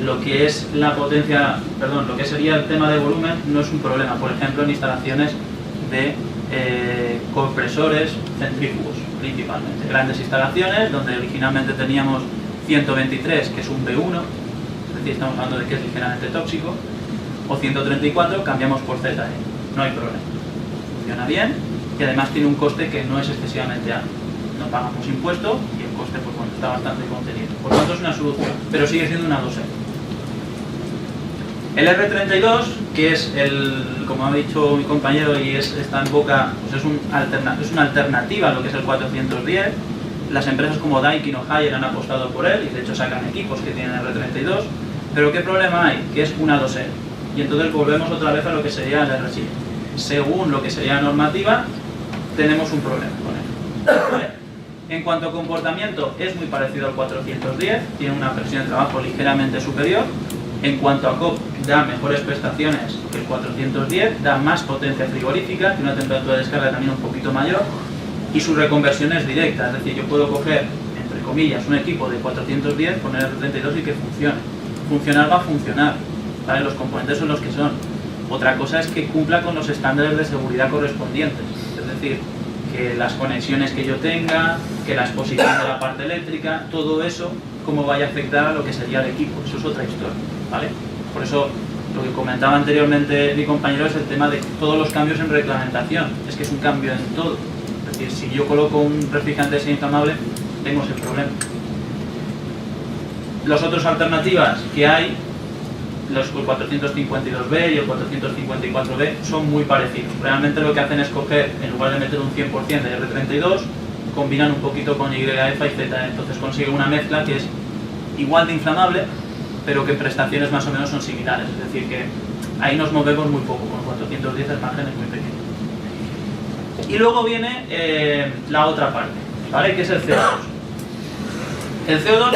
C: lo que es la potencia, perdón, lo que sería el tema de volumen no es un problema, por ejemplo en instalaciones de compresores centrífugos principalmente, grandes instalaciones donde originalmente teníamos 123, que es un B1, es decir, estamos hablando de que es ligeramente tóxico, o 134, cambiamos por ZE, no hay problema, funciona bien y además tiene un coste que no es excesivamente alto, no pagamos impuesto y el coste pues, bueno, está bastante contenido, por lo tanto es una solución, pero sigue siendo una 2E. El R32, que es como ha dicho mi compañero y está en boca, pues es una alternativa a lo que es el 410. Las empresas como Daikin o Haier han apostado por él y de hecho sacan equipos que tienen R32. Pero ¿qué problema hay? Que es una 2E. Y entonces volvemos otra vez a lo que sería el RSI. Según lo que sería la normativa, tenemos un problema con él. ¿Vale? En cuanto a comportamiento, es muy parecido al 410, tiene una presión de trabajo ligeramente superior. En cuanto a COP, da mejores prestaciones que el 410, da más potencia frigorífica, tiene una temperatura de descarga también un poquito mayor y su reconversión es directa, es decir, yo puedo coger, entre comillas, un equipo de 410, poner R32 y que funcione. Funcionar va a funcionar, ¿vale? Los componentes son los que son. Otra cosa es que cumpla con los estándares de seguridad correspondientes, es decir, que las conexiones que yo tenga, que la exposición de la parte eléctrica, todo eso, cómo vaya a afectar a lo que sería el equipo, eso es otra historia, ¿vale? Por eso, lo que comentaba anteriormente mi compañero es el tema de todos los cambios en reglamentación, es que es un cambio en todo, es decir, si yo coloco un refrigerante desinflamable, tengo ese problema. Las otras alternativas que hay, los 452B y el 454B, son muy parecidos. Realmente lo que hacen es coger, en lugar de meter un 100% de R32, combinan un poquito con YF y ZE, entonces consigue una mezcla que es igual de inflamable, pero que en prestaciones más o menos son similares, es decir que ahí nos movemos muy poco, con 410 el margen es muy pequeño. Y luego viene la otra parte, ¿vale? Que es el CO2. El CO2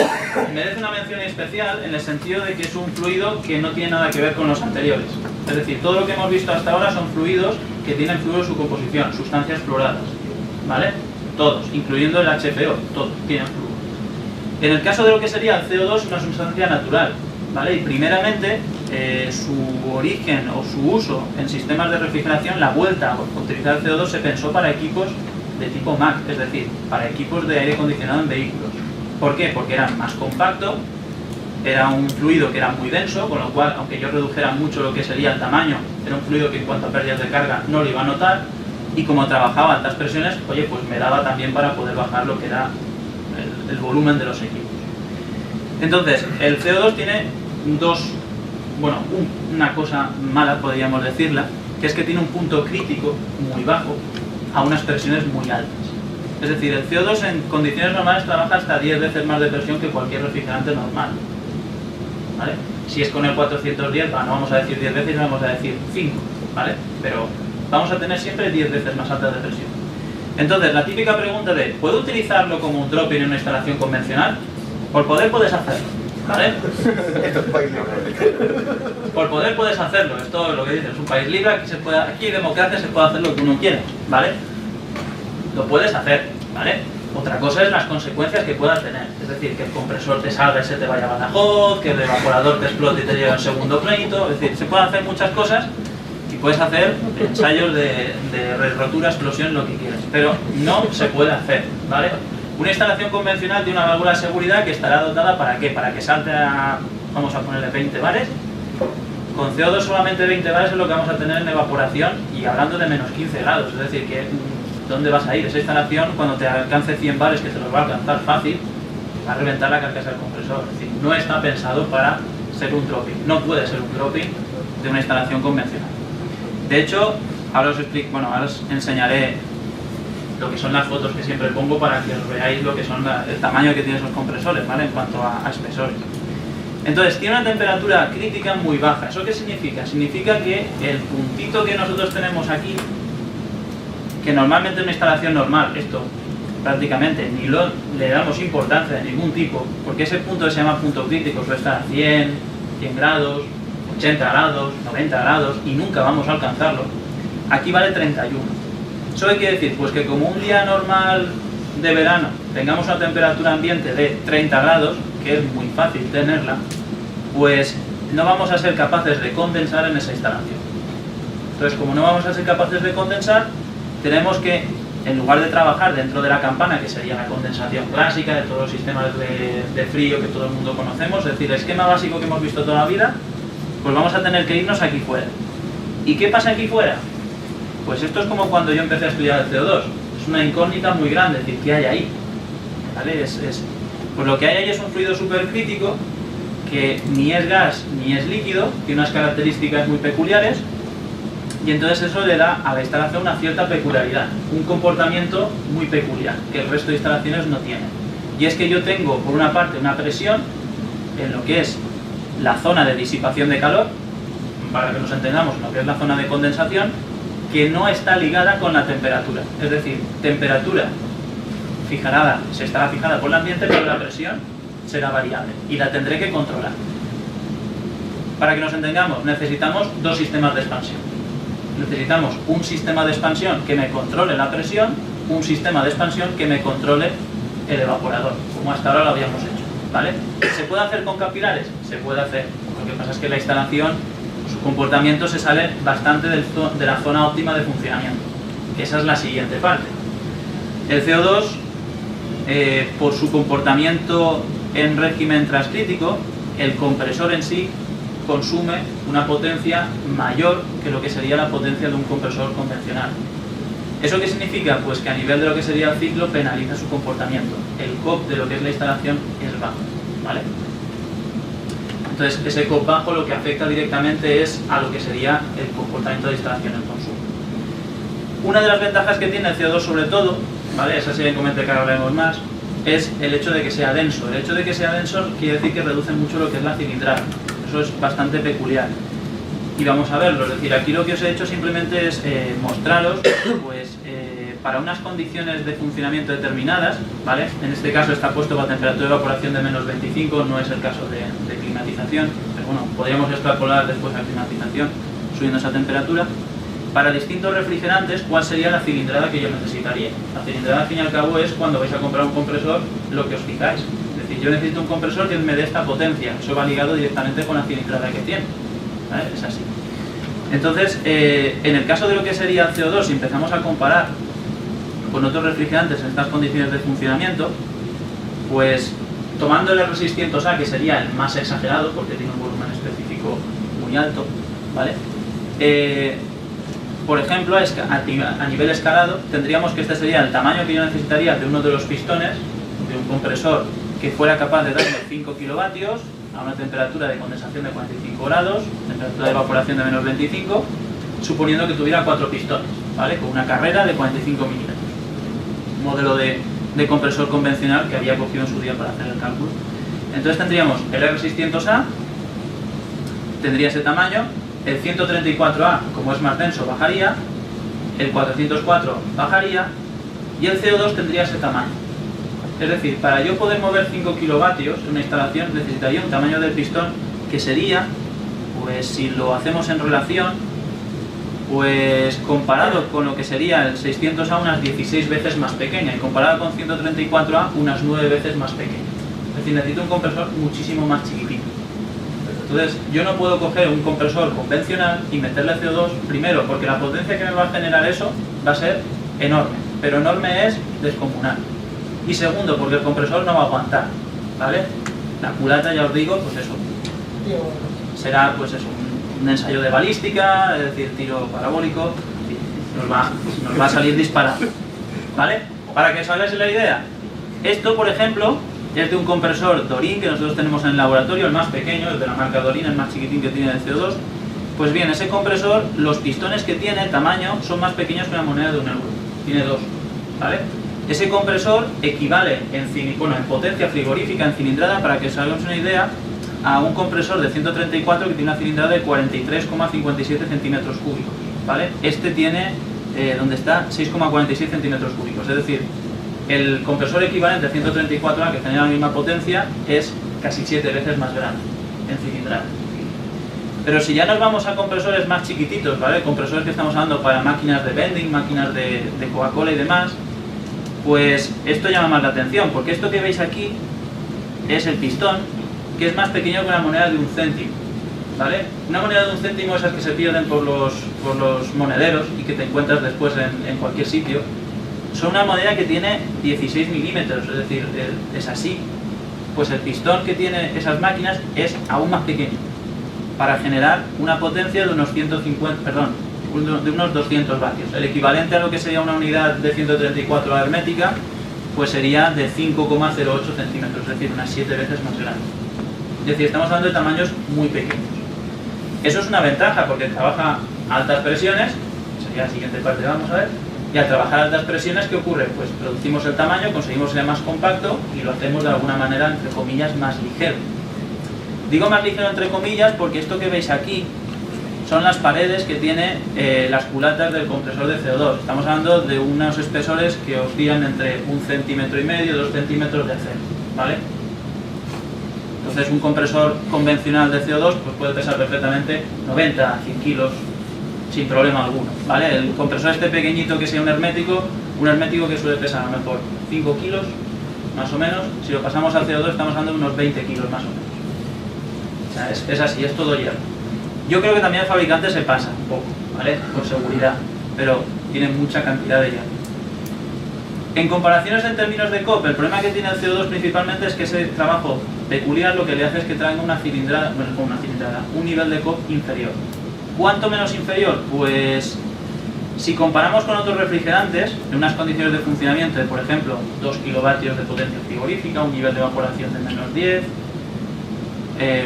C: merece una mención especial en el sentido de que es un fluido que no tiene nada que ver con los anteriores. Es decir, todo lo que hemos visto hasta ahora son fluidos que tienen fluido en su composición, sustancias fluoradas, ¿vale? Todos, incluyendo el HFO, todos tienen flujo. En el caso de lo que sería el CO2, es una sustancia natural, ¿vale? Y primeramente, su origen o su uso en sistemas de refrigeración, la vuelta a utilizar el CO2 se pensó para equipos de tipo MAC, es decir, para equipos de aire acondicionado en vehículos. ¿Por qué? Porque era más compacto, era un fluido que era muy denso, con lo cual, aunque yo redujera mucho lo que sería el tamaño, era un fluido que en cuanto a pérdidas de carga no lo iba a notar, y como trabajaba a altas presiones, oye, pues me daba también para poder bajar lo que era el volumen de los equipos. Entonces, el CO2 tiene una cosa mala, podríamos decirla, que es que tiene un punto crítico muy bajo a unas presiones muy altas. Es decir, el CO2 en condiciones normales trabaja hasta 10 veces más de presión que cualquier refrigerante normal, ¿vale? Si es con el 410, no vamos a decir 10 veces, vamos a decir 5, ¿vale? Pero vamos a tener siempre 10 veces más alta de presión. Entonces, la típica pregunta de ¿puedo utilizarlo como un drop-in en una instalación convencional? Por poder puedes hacerlo, ¿vale? Por poder puedes hacerlo, esto es lo que dices, es un país libre, aquí en democracia se puede hacer lo que uno quiera, ¿vale? Lo puedes hacer, ¿vale? Otra cosa es las consecuencias que puedas tener, es decir, que el compresor te salga y se te vaya a Badajoz, que el evaporador te explote y te lleve un segundo pleito, es decir, se pueden hacer muchas cosas y puedes hacer ensayos de rotura, explosión, lo que quieras, pero no se puede hacer, ¿vale? Una instalación convencional tiene una válvula de seguridad que estará dotada ¿para qué? Para que salte a, vamos a ponerle 20 bares. Con CO2 solamente 20 bares es lo que vamos a tener en evaporación y hablando de menos 15 grados, es decir, que ¿dónde vas a ir? Esa instalación, cuando te alcance 100 bares, que te los va a alcanzar fácil, va a reventar la carcasa del compresor. Es decir, no está pensado para ser un drop-in. No puede ser un drop-in de una instalación convencional. De hecho, ahora os enseñaré lo que son las fotos que siempre pongo para que os veáis lo que son el tamaño que tienen esos compresores, ¿vale? En cuanto a espesores. Entonces, tiene una temperatura crítica muy baja. ¿Eso qué significa? Significa que el puntito que nosotros tenemos aquí, que normalmente en una instalación normal, esto prácticamente ni le damos importancia de ningún tipo, porque ese punto que se llama punto crítico suele estar a 100 grados, 80 grados, 90 grados y nunca vamos a alcanzarlo. Aquí vale 31. ¿Eso qué quiere decir? Pues que como un día normal de verano tengamos una temperatura ambiente de 30 grados, que es muy fácil tenerla, pues no vamos a ser capaces de condensar en esa instalación. Entonces, como no vamos a ser capaces de condensar, tenemos que, en lugar de trabajar dentro de la campana, que sería la condensación clásica de todos los sistemas de frío que todo el mundo conocemos, es decir, el esquema básico que hemos visto toda la vida, pues vamos a tener que irnos aquí fuera. ¿Y qué pasa aquí fuera? Pues esto es como cuando yo empecé a estudiar el CO2. Es una incógnita muy grande, es decir, ¿qué hay ahí? ¿Vale? Pues lo que hay ahí es un fluido supercrítico que ni es gas ni es líquido, tiene unas características muy peculiares, y entonces eso le da a la instalación una cierta peculiaridad, un comportamiento muy peculiar, que el resto de instalaciones no tienen. Y es que yo tengo, por una parte, una presión en lo que es la zona de disipación de calor, para que nos entendamos en lo que es la zona de condensación, que no está ligada con la temperatura. Es decir, temperatura estará fijada por el ambiente, pero la presión será variable y la tendré que controlar. Para que nos entendamos, necesitamos dos sistemas de expansión. Necesitamos un sistema de expansión que me controle la presión, un sistema de expansión que me controle el evaporador, como hasta ahora lo habíamos hecho, ¿vale? ¿Se puede hacer con capilares? Se puede hacer. Lo que pasa es que la instalación, su comportamiento se sale bastante de la zona óptima de funcionamiento. Esa es la siguiente parte. El CO2, por su comportamiento en régimen transcrítico, el compresor en sí consume una potencia mayor que lo que sería la potencia de un compresor convencional. ¿Eso qué significa? Pues que a nivel de lo que sería el ciclo penaliza su comportamiento. El COP de lo que es la instalación es bajo, ¿vale? Entonces ese COP bajo lo que afecta directamente es a lo que sería el comportamiento de instalación en consumo. Una de las ventajas que tiene el CO2 sobre todo, ¿vale? Esa sería inconveniente que ahora hablaremos más, es el hecho de que sea denso. El hecho de que sea denso quiere decir que reduce mucho lo que es la cilindrada. Eso es bastante peculiar. Y vamos a verlo, es decir, aquí lo que os he hecho simplemente es mostraros, pues, para unas condiciones de funcionamiento determinadas, ¿vale? En este caso está puesto para temperatura de evaporación de menos 25, no es el caso de climatización, pero bueno, podríamos extrapolar después a climatización, subiendo esa temperatura. Para distintos refrigerantes, ¿cuál sería la cilindrada que yo necesitaría? La cilindrada, al fin y al cabo, es cuando vais a comprar un compresor, lo que os fijáis. Es decir, yo necesito un compresor que me dé esta potencia, eso va ligado directamente con la cilindrada que tiene, ¿vale? Es así. Entonces, en el caso de lo que sería el CO2, si empezamos a comparar con otros refrigerantes en estas condiciones de funcionamiento, pues tomando el R600A, que sería el más exagerado porque tiene un volumen específico muy alto, ¿vale? Por ejemplo, a nivel escalado, tendríamos que este sería el tamaño que yo necesitaría de uno de los pistones de un compresor que fuera capaz de darme 5 kilovatios a una temperatura de condensación de 45 grados, temperatura de evaporación de menos 25, suponiendo que tuviera 4 pistones, ¿vale? Con una carrera de 45 milímetros. Un modelo de compresor convencional que había cogido en su día para hacer el cálculo. Entonces tendríamos el R600A, tendría ese tamaño, el 134A, como es más denso, bajaría, el 404 bajaría y el CO2 tendría ese tamaño. Es decir, para yo poder mover 5 kilovatios en una instalación necesitaría un tamaño del pistón que sería, pues si lo hacemos en relación, pues comparado con lo que sería el 600A unas 16 veces más pequeña y comparado con 134A unas 9 veces más pequeña. Es decir, necesito un compresor muchísimo más chiquitito. Entonces, yo no puedo coger un compresor convencional y meterle CO2, primero, porque la potencia que me va a generar eso va a ser enorme, pero enorme es descomunal. Y segundo, porque el compresor no va a aguantar, ¿vale? La culata, ya os digo, pues eso, será pues eso, un ensayo de balística, es decir, tiro parabólico, nos va a salir disparado, ¿vale? Para que os hagáis la idea, esto, por ejemplo, es de un compresor Dorin que nosotros tenemos en el laboratorio, el más pequeño, el de la marca Dorin, el más chiquitín que tiene de CO2. Pues bien, ese compresor, los pistones que tiene, tamaño, son más pequeños que una moneda de €1. Tiene 2, ¿vale? Ese compresor equivale en potencia frigorífica, en cilindrada, para que os hagáis una idea, a un compresor de 134 que tiene una cilindrada de 43,57 centímetros cúbicos, ¿vale? Este tiene, donde está, 6,46 centímetros cúbicos, es decir, el compresor equivalente a 134A, que genera la misma potencia, es casi 7 veces más grande en cilindrada. Pero si ya nos vamos a compresores más chiquititos, ¿vale? Compresores que estamos hablando para máquinas de vending, máquinas de Coca-Cola y demás, pues esto llama más la atención, porque esto que veis aquí es el pistón que es más pequeño que una moneda de 1 céntimo, ¿vale? Una moneda de 1 céntimo, esas que se pierden por los monederos y que te encuentras después en cualquier sitio, son una moneda que tiene 16 milímetros, es decir, es así. Pues el pistón que tiene esas máquinas es aún más pequeño, para generar una potencia de unos 200 vatios. El equivalente a lo que sería una unidad de 134 hermética, pues sería de 5,08 centímetros, es decir, unas 7 veces más grande. Es decir, estamos hablando de tamaños muy pequeños. Eso es una ventaja porque trabaja a altas presiones, sería la siguiente parte, vamos a ver, y al trabajar a altas presiones, ¿qué ocurre? Pues reducimos el tamaño, conseguimos ser más compacto y lo hacemos de alguna manera, entre comillas, más ligero. Digo más ligero entre comillas porque esto que veis aquí son las paredes que tiene las culatas del compresor de CO2. Estamos hablando de unos espesores que oscilan entre 1,5 centímetros y 2 centímetros de acero, ¿vale? Entonces un compresor convencional de CO2 pues puede pesar perfectamente 90 a 100 kilos sin problema alguno, ¿vale? El compresor este pequeñito que sea un hermético que suele pesar a lo mejor 5 kilos más o menos, si lo pasamos al CO2 estamos hablando de unos 20 kilos más o menos. O sea, es así, es todo hierro. Yo creo que también el fabricante se pasa un poco, ¿vale? Por seguridad, pero tiene mucha cantidad de hierro. En comparaciones en términos de COP, el problema que tiene el CO2 principalmente es que ese trabajo peculiar lo que le hace es que traiga una cilindrada, un nivel de COP inferior. ¿Cuánto menos inferior? Pues si comparamos con otros refrigerantes, en unas condiciones de funcionamiento de, por ejemplo, 2 kilovatios de potencia frigorífica, un nivel de evaporación de menos 10,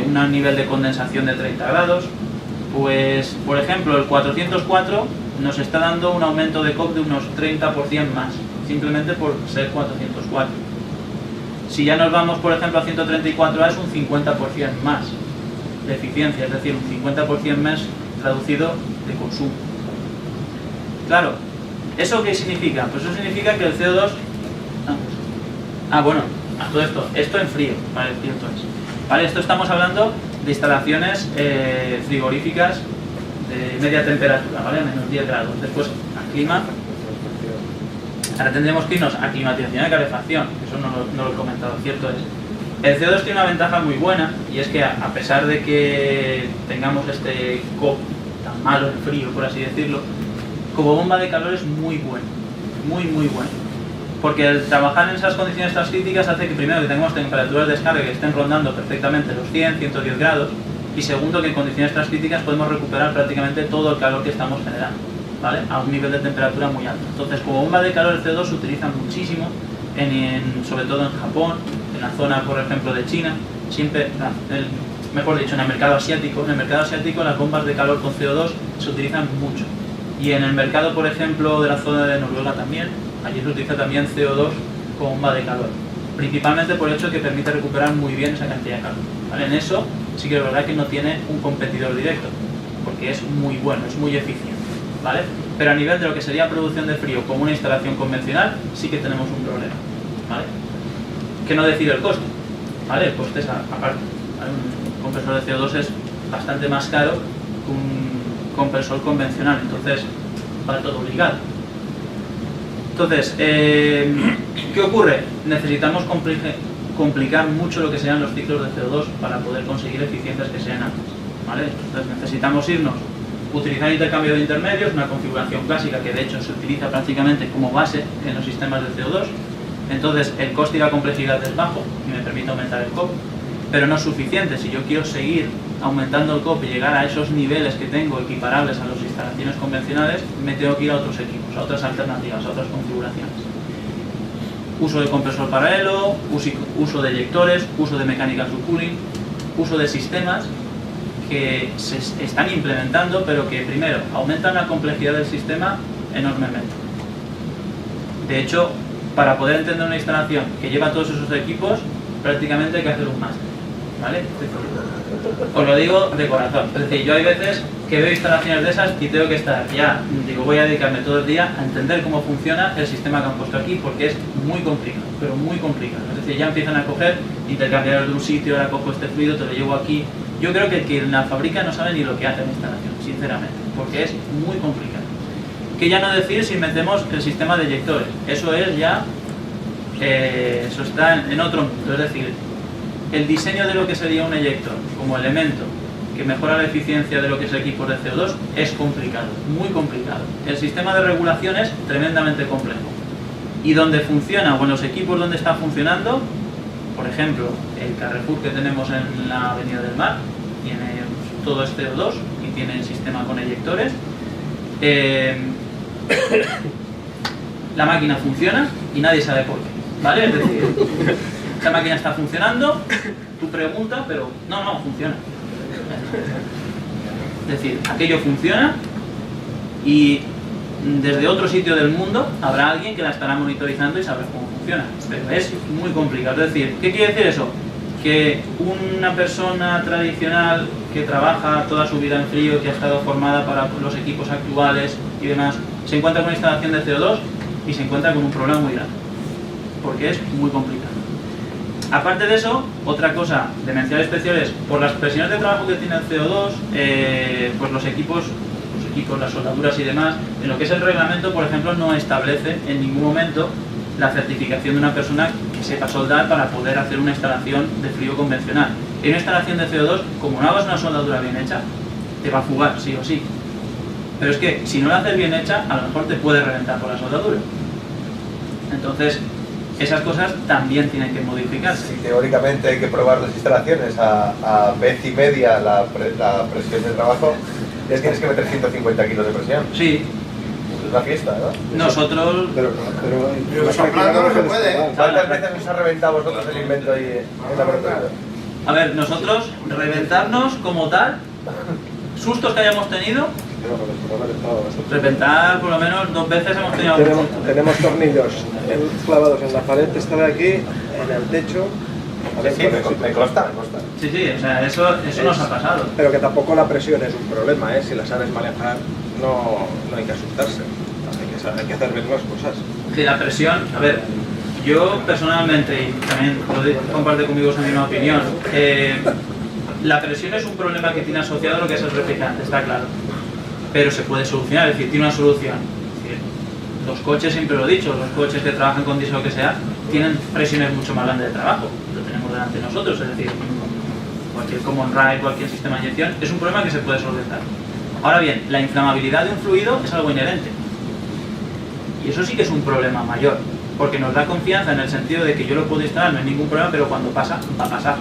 C: un nivel de condensación de 30 grados, pues, por ejemplo, el 404 nos está dando un aumento de COP de unos 30% más, simplemente por ser 404. Si ya nos vamos, por ejemplo, a 134A es un 50% más de eficiencia, es decir, un 50% más traducido de consumo. Claro, ¿eso qué significa? Pues eso significa que el CO2... bueno, a todo esto en frío, vale, cierto es. Vale, esto estamos hablando de instalaciones frigoríficas de media temperatura, ¿vale? A menos 10 grados. Después, a clima. Ahora tendremos que irnos a climatización y calefacción, eso no lo he comentado, cierto es. El CO2 tiene una ventaja muy buena, y es que a pesar de que tengamos este COP tan malo en frío, por así decirlo, como bomba de calor es muy bueno, muy bueno. Porque el trabajar en esas condiciones transcríticas hace que primero que tengamos temperaturas de descarga que estén rondando perfectamente los 100, 110 grados, y segundo que en condiciones transcríticas podemos recuperar prácticamente todo el calor que estamos generando, ¿vale? A un nivel de temperatura muy alto. Entonces, como bomba de calor el CO2 se utiliza muchísimo, sobre todo en Japón, en la zona, por ejemplo, de China, siempre, mejor dicho, en el mercado asiático. En el mercado asiático las bombas de calor con CO2 se utilizan mucho. Y en el mercado, por ejemplo, de la zona de Noruega también, allí se utiliza también CO2 como bomba de calor. Principalmente por el hecho de que permite recuperar muy bien esa cantidad de calor, ¿vale? En eso sí que es verdad que no tiene un competidor directo, porque es muy bueno, es muy eficiente, ¿vale? Pero a nivel de lo que sería producción de frío como una instalación convencional, sí que tenemos un problema, ¿vale? Que no decir el coste, ¿vale? El coste es aparte, ¿vale? Un compresor de CO2 es bastante más caro que un compresor convencional, entonces va todo obligado. Entonces, ¿qué ocurre? Necesitamos complicar mucho lo que sean los ciclos de CO2 para poder conseguir eficiencias que sean altas, ¿vale? Entonces necesitamos utilizar intercambio de intermedios, una configuración clásica que de hecho se utiliza prácticamente como base en los sistemas de CO2. Entonces el coste y la complejidad es bajo y me permite aumentar el COP, pero no es suficiente. Si yo quiero seguir aumentando el COP y llegar a esos niveles que tengo equiparables a las instalaciones convencionales, me tengo que ir a otros equipos, a otras alternativas, a otras configuraciones. Uso de compresor paralelo, uso de eyectores, uso de mechanical subcooling, uso de sistemas que se están implementando, pero que primero aumentan la complejidad del sistema enormemente. De hecho, para poder entender una instalación que lleva todos esos equipos, prácticamente hay que hacer un máster, ¿vale? Os lo digo de corazón. Es decir, yo hay veces que veo instalaciones de esas y tengo que estar voy a dedicarme todo el día a entender cómo funciona el sistema que han puesto aquí, porque es muy complicado, pero muy complicado. Es decir, ya empiezan a coger, intercambiar de un sitio, ahora cojo este fluido, te lo llevo aquí. Yo creo que el que en la fábrica no sabe ni lo que hace en la instalación, sinceramente, porque es muy complicado. Que ya no decir si metemos el sistema de eyectores, eso es ya, eso está en otro mundo, es decir, el diseño de lo que sería un eyector como elemento que mejora la eficiencia de lo que es equipos de CO2 es complicado, muy complicado. El sistema de regulación es tremendamente complejo. Y donde funciona, o en los equipos donde está funcionando, por ejemplo, el Carrefour que tenemos en la Avenida del Mar, tiene todo este CO2 y tiene el sistema con eyectores. La máquina funciona y nadie sabe por qué, ¿vale? Es decir, esa máquina está funcionando, tú preguntas, pero no, funciona. Es decir, aquello funciona y desde otro sitio del mundo habrá alguien que la estará monitorizando y sabrá cómo funciona, pero es muy complicado. Es decir, ¿qué quiere decir eso? Que una persona tradicional que trabaja toda su vida en frío, que ha estado formada para los equipos actuales y demás, se encuentra con una instalación de CO2 y se encuentra con un problema muy grande, porque es muy complicado. Aparte de eso, otra cosa de mención especial es, por las presiones de trabajo que tiene el CO2, pues los equipos, las soldaduras y demás, en lo que es el reglamento, por ejemplo, no establece en ningún momento la certificación de una persona que sepa soldar para poder hacer una instalación de frío convencional. En una instalación de CO2, como no hagas una soldadura bien hecha, te va a fugar, sí o sí. Pero es que si no la haces bien hecha, a lo mejor te puede reventar por la soldadura. Entonces, esas cosas también tienen que modificarse.
B: Si teóricamente hay que probar las instalaciones a vez y media la presión de trabajo, tienes que meter 150 kilos de presión.
C: Sí.
B: Es una fiesta, ¿no?
C: Nosotros...
F: Pero soplando no se puede.
B: ¿Cuántas veces os ha reventado vosotros el invento ahí en la laboratorio?
C: A ver, nosotros, reventarnos como tal, sustos que hayamos tenido, reventar por lo menos 2 veces hemos tenido algún susto.
G: Tenemos tornillos clavados en la pared que está de aquí, en el techo.
B: Sí, me consta.
C: Sí, o sea, eso nos ha pasado.
G: Pero que tampoco la presión es un problema, ¿eh? Si la sabes manejar, no hay que asustarse. Hay que hacer bien las cosas.
C: Sí, la presión, a ver, yo personalmente, y también lo comparte conmigo esa misma opinión, la presión es un problema que tiene asociado a lo que es el refrigerante, está claro. Pero se puede solucionar, es decir, tiene una solución. Es decir, los coches, siempre lo he dicho, los coches que trabajan con diésel o que sea, tienen presiones mucho más grandes de trabajo. Lo tenemos delante de nosotros, es decir, cualquier common rail, cualquier sistema de inyección, es un problema que se puede solventar. Ahora bien, la inflamabilidad de un fluido es algo inherente. Y eso sí que es un problema mayor, porque nos da confianza en el sentido de que yo lo puedo instalar, no hay ningún problema, pero cuando pasa, va a pasar.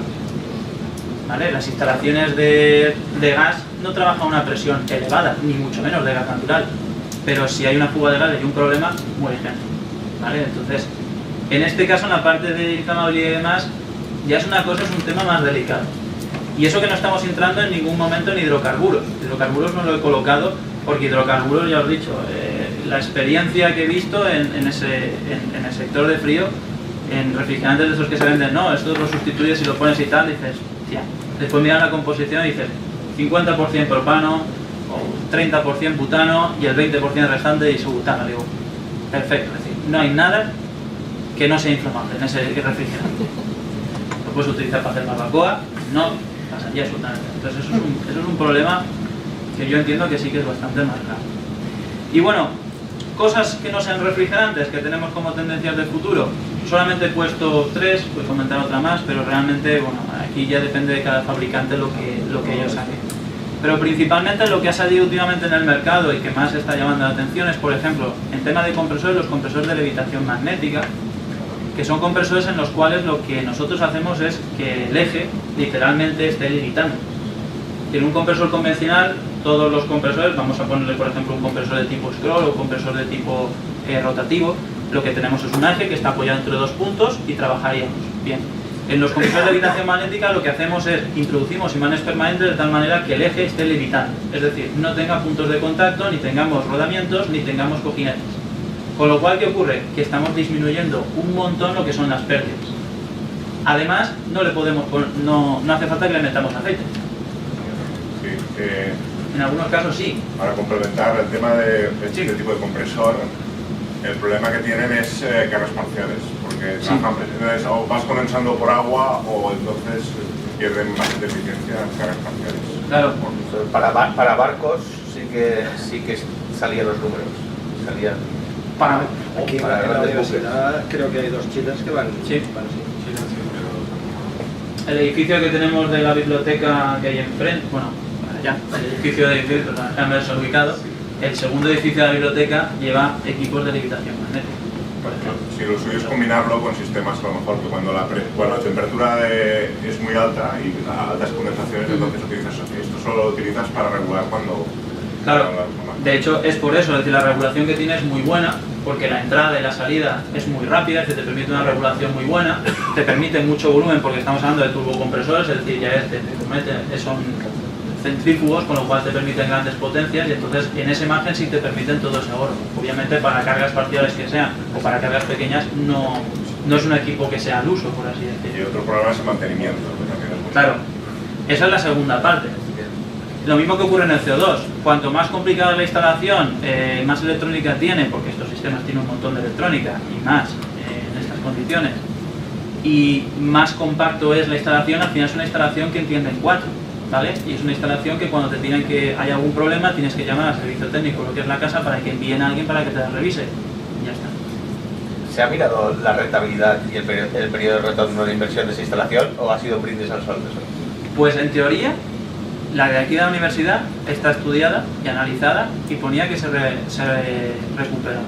C: ¿Vale? Las instalaciones de gas no trabajan a una presión elevada, ni mucho menos de gas natural, pero si hay una fuga de gas y un problema, muere gente. ¿Vale? Entonces, en este caso, en la parte de inflamabilidad y demás, ya es un tema más delicado. Y eso que no estamos entrando en ningún momento en hidrocarburos. Hidrocarburos no lo he colocado porque hidrocarburos, ya os he dicho, la experiencia que he visto en el sector de frío, en refrigerantes de esos que se venden, no, esto lo sustituyes y lo pones y tal, dices, tía. Después miras la composición y dices 50% propano, o 30% butano y el 20% restante isobutano. Digo, perfecto, es decir, no hay nada que no sea inflamable en ese refrigerante. Lo puedes utilizar para hacer barbacoa, no pasaría absolutamente. Entonces eso es un problema que yo entiendo que sí que es bastante marcado. Y bueno, cosas que no sean refrigerantes, que tenemos como tendencias de futuro. Solamente he puesto 3, voy a comentar otra más, pero realmente, bueno, aquí ya depende de cada fabricante lo que ellos saquen. Pero principalmente lo que ha salido últimamente en el mercado y que más está llamando la atención es, por ejemplo, en tema de compresores, los compresores de levitación magnética, que son compresores en los cuales lo que nosotros hacemos es que el eje literalmente esté levitando. En un compresor convencional, todos los compresores, vamos a ponerle por ejemplo un compresor de tipo scroll o un compresor de tipo rotativo, lo que tenemos es un eje que está apoyado entre 2 puntos y trabajaríamos. Bien. En los compresores de levitación magnética lo que hacemos es introducimos imanes permanentes de tal manera que el eje esté levitando, es decir, no tenga puntos de contacto, ni tengamos rodamientos, ni tengamos cojinetes. Con lo cual, ¿qué ocurre? Que estamos disminuyendo un montón lo que son las pérdidas. Además, no hace falta que le metamos aceite.
F: Sí,
C: en algunos casos sí.
F: para complementar el tema de este tipo de compresor, el problema que tienen es cargas parciales, porque trabajan, o vas condensando por agua o entonces pierden bastante eficiencia en cargas parciales.
C: Claro.
B: Para barcos sí que salían los números. Salían.
G: Aquí en la universidad creo que hay 2 chicas que van así.
C: el edificio que tenemos de la biblioteca que hay enfrente, bueno, allá, el edificio de edificios, déjame ubicado, el segundo edificio de la biblioteca lleva equipos de levitación magnética, por ejemplo.
F: Si lo suyo es combinarlo con sistemas, a lo mejor que cuando la temperatura es muy alta y a altas condensaciones, entonces utilizas esto solo lo utilizas para regular cuando...
C: Claro, de hecho es por eso, es decir, la regulación que tiene es muy buena, porque la entrada y la salida es muy rápida, es decir, te permite una regulación muy buena, te permite mucho volumen porque estamos hablando de turbocompresores, es decir, ya son centrífugos, con lo cual te permiten grandes potencias y entonces en esa imagen sí te permiten todo ese ahorro. Obviamente para cargas parciales que sean o para cargas pequeñas no es un equipo que sea al uso, por así decirlo.
F: Y otro problema es el mantenimiento, que también es muy
C: Claro, esa es la segunda parte. Lo mismo que ocurre en el CO2, cuanto más complicada la instalación, más electrónica tiene, porque estos sistemas tienen un montón de electrónica y más en estas condiciones, y más compacto es la instalación, al final es una instalación que entiende en 4, ¿vale? Y es una instalación que cuando hay algún problema tienes que llamar al servicio técnico, lo que es la casa, para que envíen a alguien para que te la revise, y ya está.
B: ¿Se ha mirado la rentabilidad y el periodo de retorno de inversión de esa instalación o ha sido un brindis al sol de eso?
C: Pues en teoría, la de aquí de la universidad está estudiada y analizada y ponía que se recuperaba.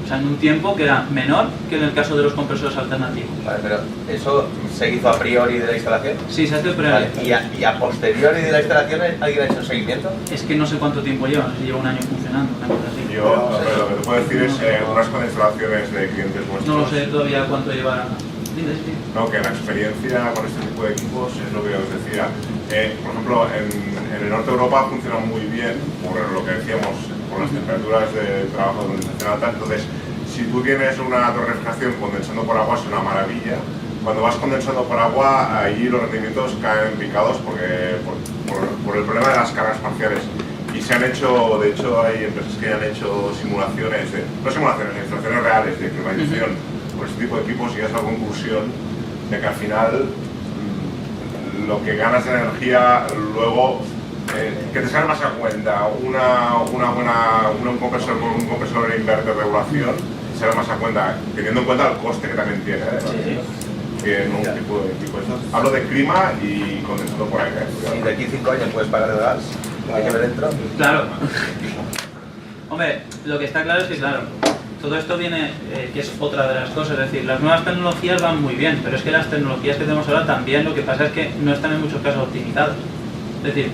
C: O sea, en un tiempo que era menor que en el caso de los compresores alternativos.
B: Vale, pero ¿eso se hizo a priori de la instalación?
C: Sí, se hace pero
B: Vale, ¿y a posteriori de la instalación alguien ha hecho un seguimiento?
C: es que no sé cuánto tiempo lleva, no sé si lleva un año funcionando, una cosa así.
F: Yo, lo que te puedo decir es unas con instalaciones de clientes nuestros.
C: No lo sé todavía cuánto lleva.
F: No, que la experiencia con este tipo de equipos es lo que os decía. Por ejemplo, en el norte de Europa funciona muy bien, por lo que decíamos, por las temperaturas de trabajo de condensación alta. Entonces, si tú tienes una refrigeración condensando por agua, es una maravilla. Cuando vas condensando por agua, ahí los rendimientos caen picados por el problema de las cargas parciales. Y se han hecho, de hecho, hay empresas que han hecho simulaciones, instalaciones reales de climatización por este tipo de equipos y es la conclusión de que al final lo que ganas de energía luego que te sale más a cuenta un compresor inverter regulación te sale más a cuenta teniendo en cuenta el coste que también tiene que en un tipo de equipo. Hablo de clima y condensado por aire.
B: Y de aquí 5 años puedes pagar de gas, hay que ver dentro.
C: Claro. Hombre, lo que está claro es que, claro, todo esto viene, que es otra de las cosas, es decir, las nuevas tecnologías van muy bien, pero es que las tecnologías que tenemos ahora también, lo que pasa es que no están en muchos casos optimizadas. Es decir,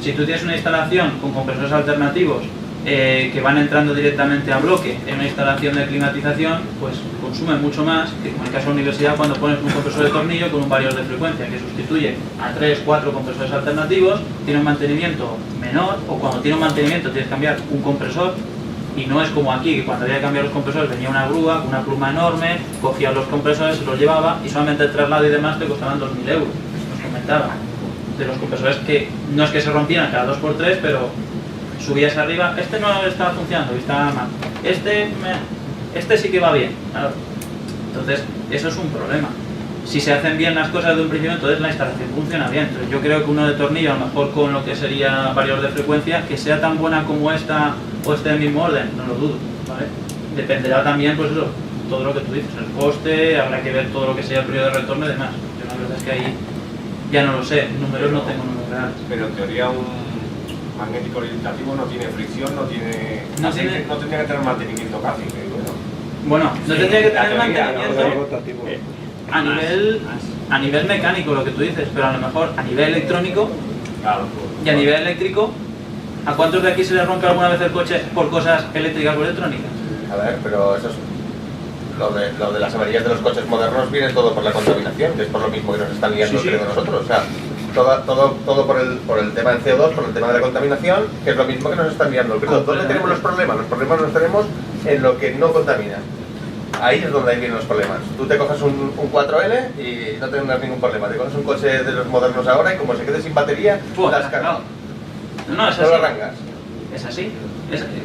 C: si tú tienes una instalación con compresores alternativos que van entrando directamente a bloque en una instalación de climatización, pues consume mucho más que como en el caso de la universidad cuando pones un compresor de tornillo con un variador de frecuencia que sustituye a 3-4 compresores alternativos, tiene un mantenimiento menor, o cuando tiene un mantenimiento tienes que cambiar un compresor. Y no es como aquí, que cuando había que cambiar los compresores venía una grúa con una pluma enorme, cogía los compresores, se los llevaba y solamente el traslado y demás te costaban 2.000 euros. Nos comentaba. De los compresores que no es que se rompieran cada 2x3, pero subías arriba, este no estaba funcionando, estaba mal. Este sí que va bien. Claro. Entonces, eso es un problema. Si se hacen bien las cosas de un principio, entonces la instalación funciona bien. Entonces, yo creo que uno de tornillo, a lo mejor con lo que sería variador de frecuencia, que sea tan buena como esta o este mismo orden, no lo dudo, ¿vale? Dependerá también, pues eso, todo lo que tú dices, el coste, habrá que ver todo lo que sea el periodo de retorno y demás. Yo la verdad es que ahí ya no lo sé, números no tengo números reales.
D: Pero en teoría un magnético orientativo no tiene fricción, no tendría que tener mantenimiento casi.
C: Bueno, no tendría que tener
D: teoría,
C: mantenimiento a nivel mecánico, lo que tú dices, pero a lo mejor a nivel electrónico y a nivel eléctrico, ¿a cuántos de aquí se les rompe alguna vez el coche por cosas eléctricas o electrónicas?
B: A ver, pero eso es lo de las averías de los coches modernos viene todo por la contaminación, que es por lo mismo que nos están liando creo nosotros. O sea, todo por el tema del CO2, por el tema de la contaminación, que es lo mismo que nos están liando. ¿Dónde tenemos los problemas? Los problemas los tenemos en lo que no contamina. Ahí es donde vienen los problemas. Tú te coges un 4L y no tendrás ningún problema. Te coges un coche de los modernos ahora y como se quede sin batería, las cargas.
C: No, es así.
B: No lo arrancas.
C: Es así.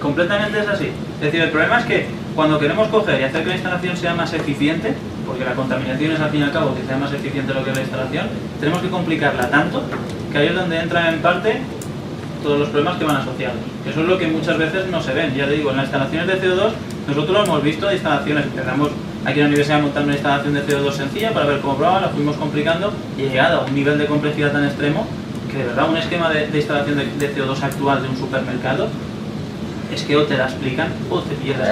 C: Completamente es así. Es decir, el problema es que cuando queremos coger y hacer que la instalación sea más eficiente, porque la contaminación es al fin y al cabo que sea más eficiente lo que es la instalación, tenemos que complicarla tanto que ahí es donde entran en parte todos los problemas que van asociados. Que eso es lo que muchas veces no se ven. Ya te digo, en las instalaciones de CO2 nosotros lo hemos visto de instalaciones, empezamos aquí en la universidad montando una instalación de CO2 sencilla para ver cómo probaba, la fuimos complicando y he llegado a un nivel de complejidad tan extremo que de verdad un esquema de instalación de CO2 actual de un supermercado es que o te la explican o te pierdes.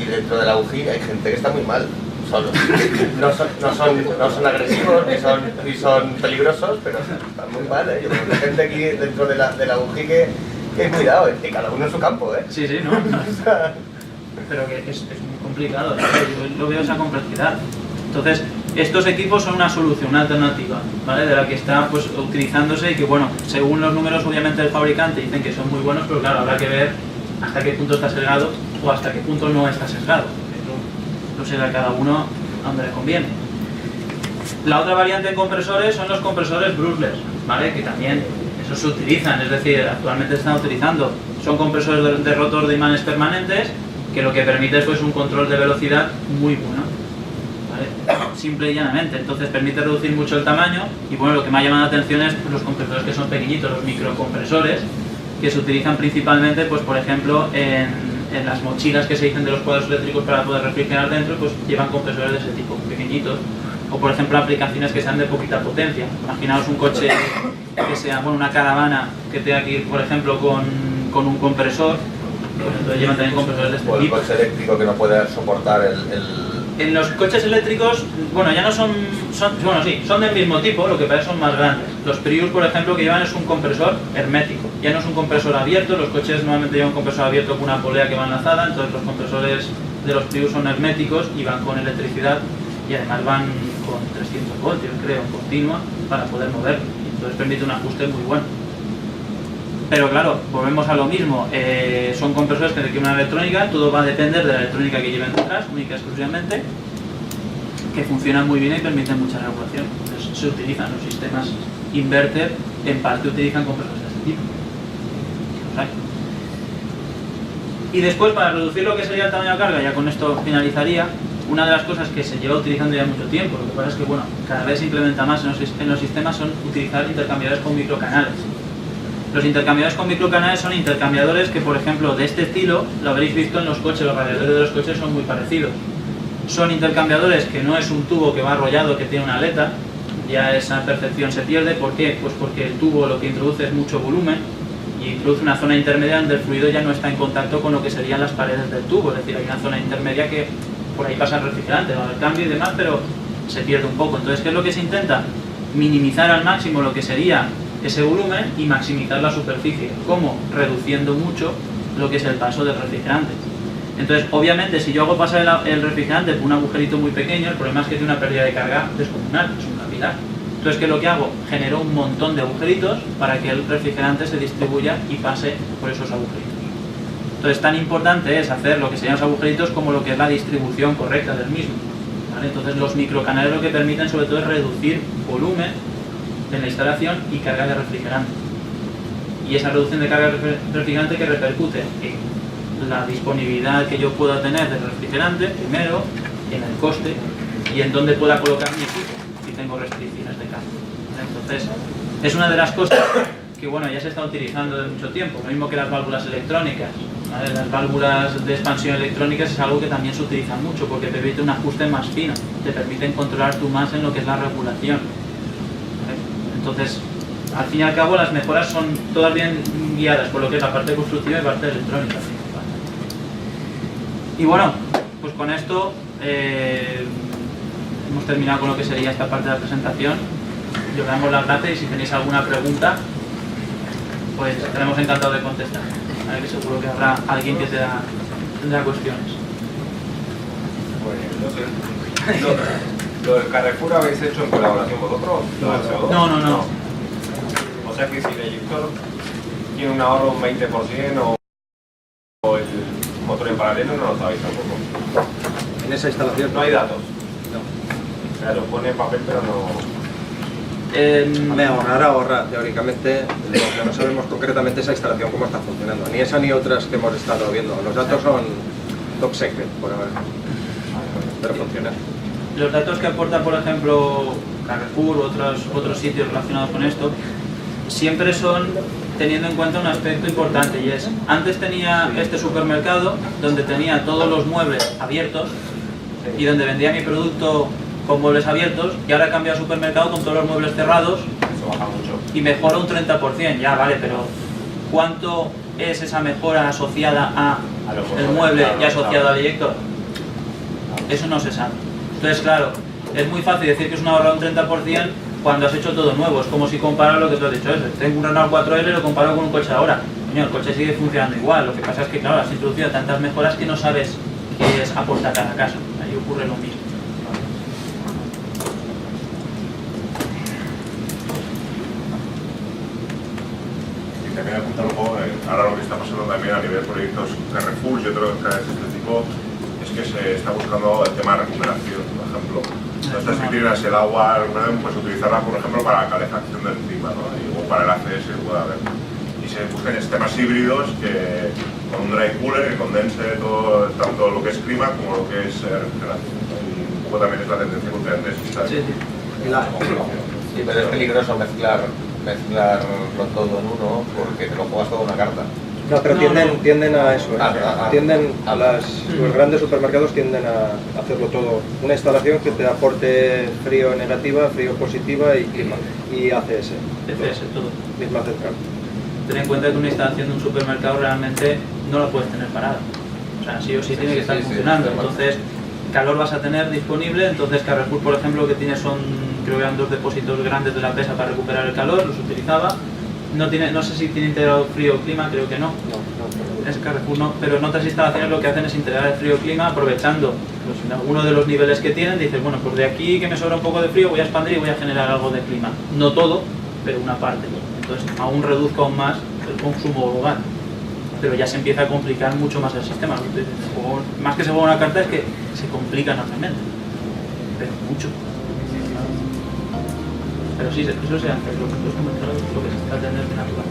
B: Y dentro de la UGI hay gente que está muy mal. No son agresivos ni son peligrosos, pero están muy mal, ¿eh? Yo conozco gente aquí dentro de la UGI que cuidado, que cada uno en su campo, ¿eh?
C: Sí, ¿no? Pero que es muy complicado, ¿no? Yo lo veo esa complejidad. Entonces, estos equipos son una solución, una alternativa, ¿vale? De la que está pues utilizándose y que, bueno, según los números obviamente del fabricante dicen que son muy buenos, pero claro, habrá que ver hasta qué punto está sesgado o hasta qué punto no está sesgado. Eso lo será cada uno a donde le conviene. La otra variante en compresores son los compresores brushless, ¿vale? Que también esos se utilizan, es decir, actualmente se están utilizando. Son compresores de rotor de imanes permanentes que lo que permite es pues, un control de velocidad muy bueno, ¿vale? Simple y llanamente. Entonces permite reducir mucho el tamaño y bueno, lo que me ha llamado la atención es pues, los compresores que son pequeñitos, los microcompresores, que se utilizan principalmente, pues por ejemplo, en las mochilas que se dicen de los cuadros eléctricos para poder refrigerar dentro, pues llevan compresores de ese tipo, pequeñitos. O por ejemplo aplicaciones que sean de poquita potencia. Imaginaos un coche que sea, bueno, una caravana que tenga que ir, por ejemplo, con un compresor, pues entonces llevan también compresores de este
B: tipo. O el
C: tipo.
B: coche eléctrico que no puede soportar
C: En los coches eléctricos, bueno, ya no son del mismo tipo, lo que pasa es que son más grandes. Los Prius, por ejemplo, que llevan es un compresor hermético, ya no es un compresor abierto. Los coches normalmente llevan un compresor abierto con una polea que va enlazada, entonces los compresores de los Prius son herméticos y van con electricidad y además van con 300 voltios, creo, en continua, para poder moverlo. Entonces permite un ajuste muy bueno. Pero claro, volvemos a lo mismo, son compresores que requieren una electrónica, todo va a depender de la electrónica que lleven detrás, única y exclusivamente, que funcionan muy bien y permiten mucha regulación. Entonces se utilizan los sistemas inverter, en parte utilizan compresores de este tipo. Los hay. Y después, para reducir lo que sería el tamaño de carga, ya con esto finalizaría, una de las cosas que se lleva utilizando ya mucho tiempo, lo que pasa es que bueno, cada vez se implementa más en los sistemas, son utilizar intercambiadores con microcanales. Los intercambiadores con microcanales son intercambiadores que, por ejemplo, de este estilo, lo habréis visto en los coches, los radiadores de los coches son muy parecidos. Son intercambiadores que no es un tubo que va arrollado, que tiene una aleta, ya esa percepción se pierde. ¿Por qué? Pues porque el tubo lo que introduce es mucho volumen y introduce una zona intermedia donde el fluido ya no está en contacto con lo que serían las paredes del tubo, es decir, hay una zona intermedia que por ahí pasa el refrigerante, va a haber cambio y demás, pero se pierde un poco. Entonces, ¿qué es lo que se intenta? Minimizar al máximo lo que sería ese volumen y maximizar la superficie. ¿Cómo? Reduciendo mucho lo que es el paso del refrigerante. Entonces, obviamente, si yo hago pasar el refrigerante por un agujerito muy pequeño, el problema es que tiene una pérdida de carga descomunal, es un capilar. Entonces, ¿qué es lo que hago? Genero un montón de agujeritos para que el refrigerante se distribuya y pase por esos agujeritos. Entonces, tan importante es hacer lo que serían los agujeritos como lo que es la distribución correcta del mismo, ¿vale? Entonces, los microcanales lo que permiten sobre todo es reducir volumen en la instalación y carga de refrigerante. Y esa reducción de carga de refrigerante que repercute en la disponibilidad que yo pueda tener del refrigerante, primero, en el coste y en dónde pueda colocar mi equipo si tengo restricciones de carga. Entonces, es una de las cosas que bueno, ya se está utilizando de mucho tiempo, lo mismo que las válvulas electrónicas, ¿vale? Las válvulas de expansión electrónicas es algo que también se utiliza mucho porque te permite un ajuste más fino, te permiten controlar tú más en lo que es la regulación, ¿vale? Entonces, al fin y al cabo las mejoras son todas bien guiadas por lo que es la parte constructiva y la parte electrónica. Y bueno, pues con esto hemos terminado con lo que sería esta parte de la presentación. Yo os damos las gracias y si tenéis alguna pregunta, pues estaremos encantados de contestar. ¿Vale? Que seguro que habrá alguien que tendrá cuestiones.
D: Pues, ¿lo del Carrefour habéis hecho en colaboración vosotros?
C: No.
D: O sea que si el eyector tiene un ahorro un 20% o el motor en paralelo, no lo sabéis tampoco.
G: En esa instalación
D: No hay datos.
G: No.
D: Claro, pone en papel pero no...
G: Ahorrar, teóricamente, lo que no sabemos concretamente esa instalación cómo está funcionando, ni esa ni otras que hemos estado viendo. Los datos son top secret por ahora, pero funcionan.
C: Los datos que aporta, por ejemplo, Carrefour u otros sitios relacionados con esto, siempre son teniendo en cuenta un aspecto importante y es, antes tenía este supermercado donde tenía todos los muebles abiertos, y donde vendía mi producto con muebles abiertos, y ahora he cambiado a supermercado con todos los muebles cerrados
D: Eso baja mucho.
C: y mejora un 30%, ya vale, pero ¿cuánto es esa mejora asociada a el mueble y asociado al eyector? Eso no se sabe. Entonces, claro, es muy fácil decir que es una ahorro de un 30% cuando has hecho todo nuevo. Es como si comparas lo que tú has dicho. Tengo un Renault 4L y lo comparo con un coche ahora. Coño, el coche sigue funcionando igual. Lo que pasa es que, claro, has introducido tantas mejoras que no sabes qué es aporta cada caso. Ahí ocurre lo mismo.
F: Y también apuntar un poco, ahora lo que está pasando también a nivel de proyectos Carrefour y otros de este tipo, es que se está buscando el tema de recuperación, por ejemplo. Estas que tiras el agua, pues utilizarla, por ejemplo, para la calefacción del clima, ¿no? O para el ACS que pueda haber. Y se buscan sistemas híbridos que, con un dry cooler que condense todo, tanto lo que es clima como lo que es refrigeración. Y un poco también es la tendencia que últimamente existe.
C: Sí, sí.
B: Sí, pero es peligroso mezclarlo todo en uno porque te lo juegas toda una carta.
G: No, pero tienden a eso, los grandes supermercados tienden a hacerlo todo. Una instalación que te aporte frío negativa, frío positiva y clima. Y ACS.
C: ECS, todo.
G: Misma central.
C: Ten en cuenta que una instalación de un supermercado realmente no la puedes tener parada. O sea, sí o sí tiene que estar funcionando. Entonces, calor vas a tener disponible. Entonces, Carrefour, por ejemplo, lo que tiene son, creo que eran 2 depósitos grandes de la pesa para recuperar el calor, los utilizaba. No sé si tiene integrado frío o clima, creo que no. Es Carrefour no, pero en otras instalaciones lo que hacen es integrar el frío o clima aprovechando alguno de los niveles que tienen. Dices, bueno, pues de aquí que me sobra un poco de frío voy a expandir y voy a generar algo de clima. No todo, pero una parte. Entonces aún reduzco aún más el consumo global. Pero ya se empieza a complicar mucho más el sistema. Más que se juega una carta es que se complica enormemente. Pero mucho. Pero sí, eso se hace, lo que se está teniendo natural.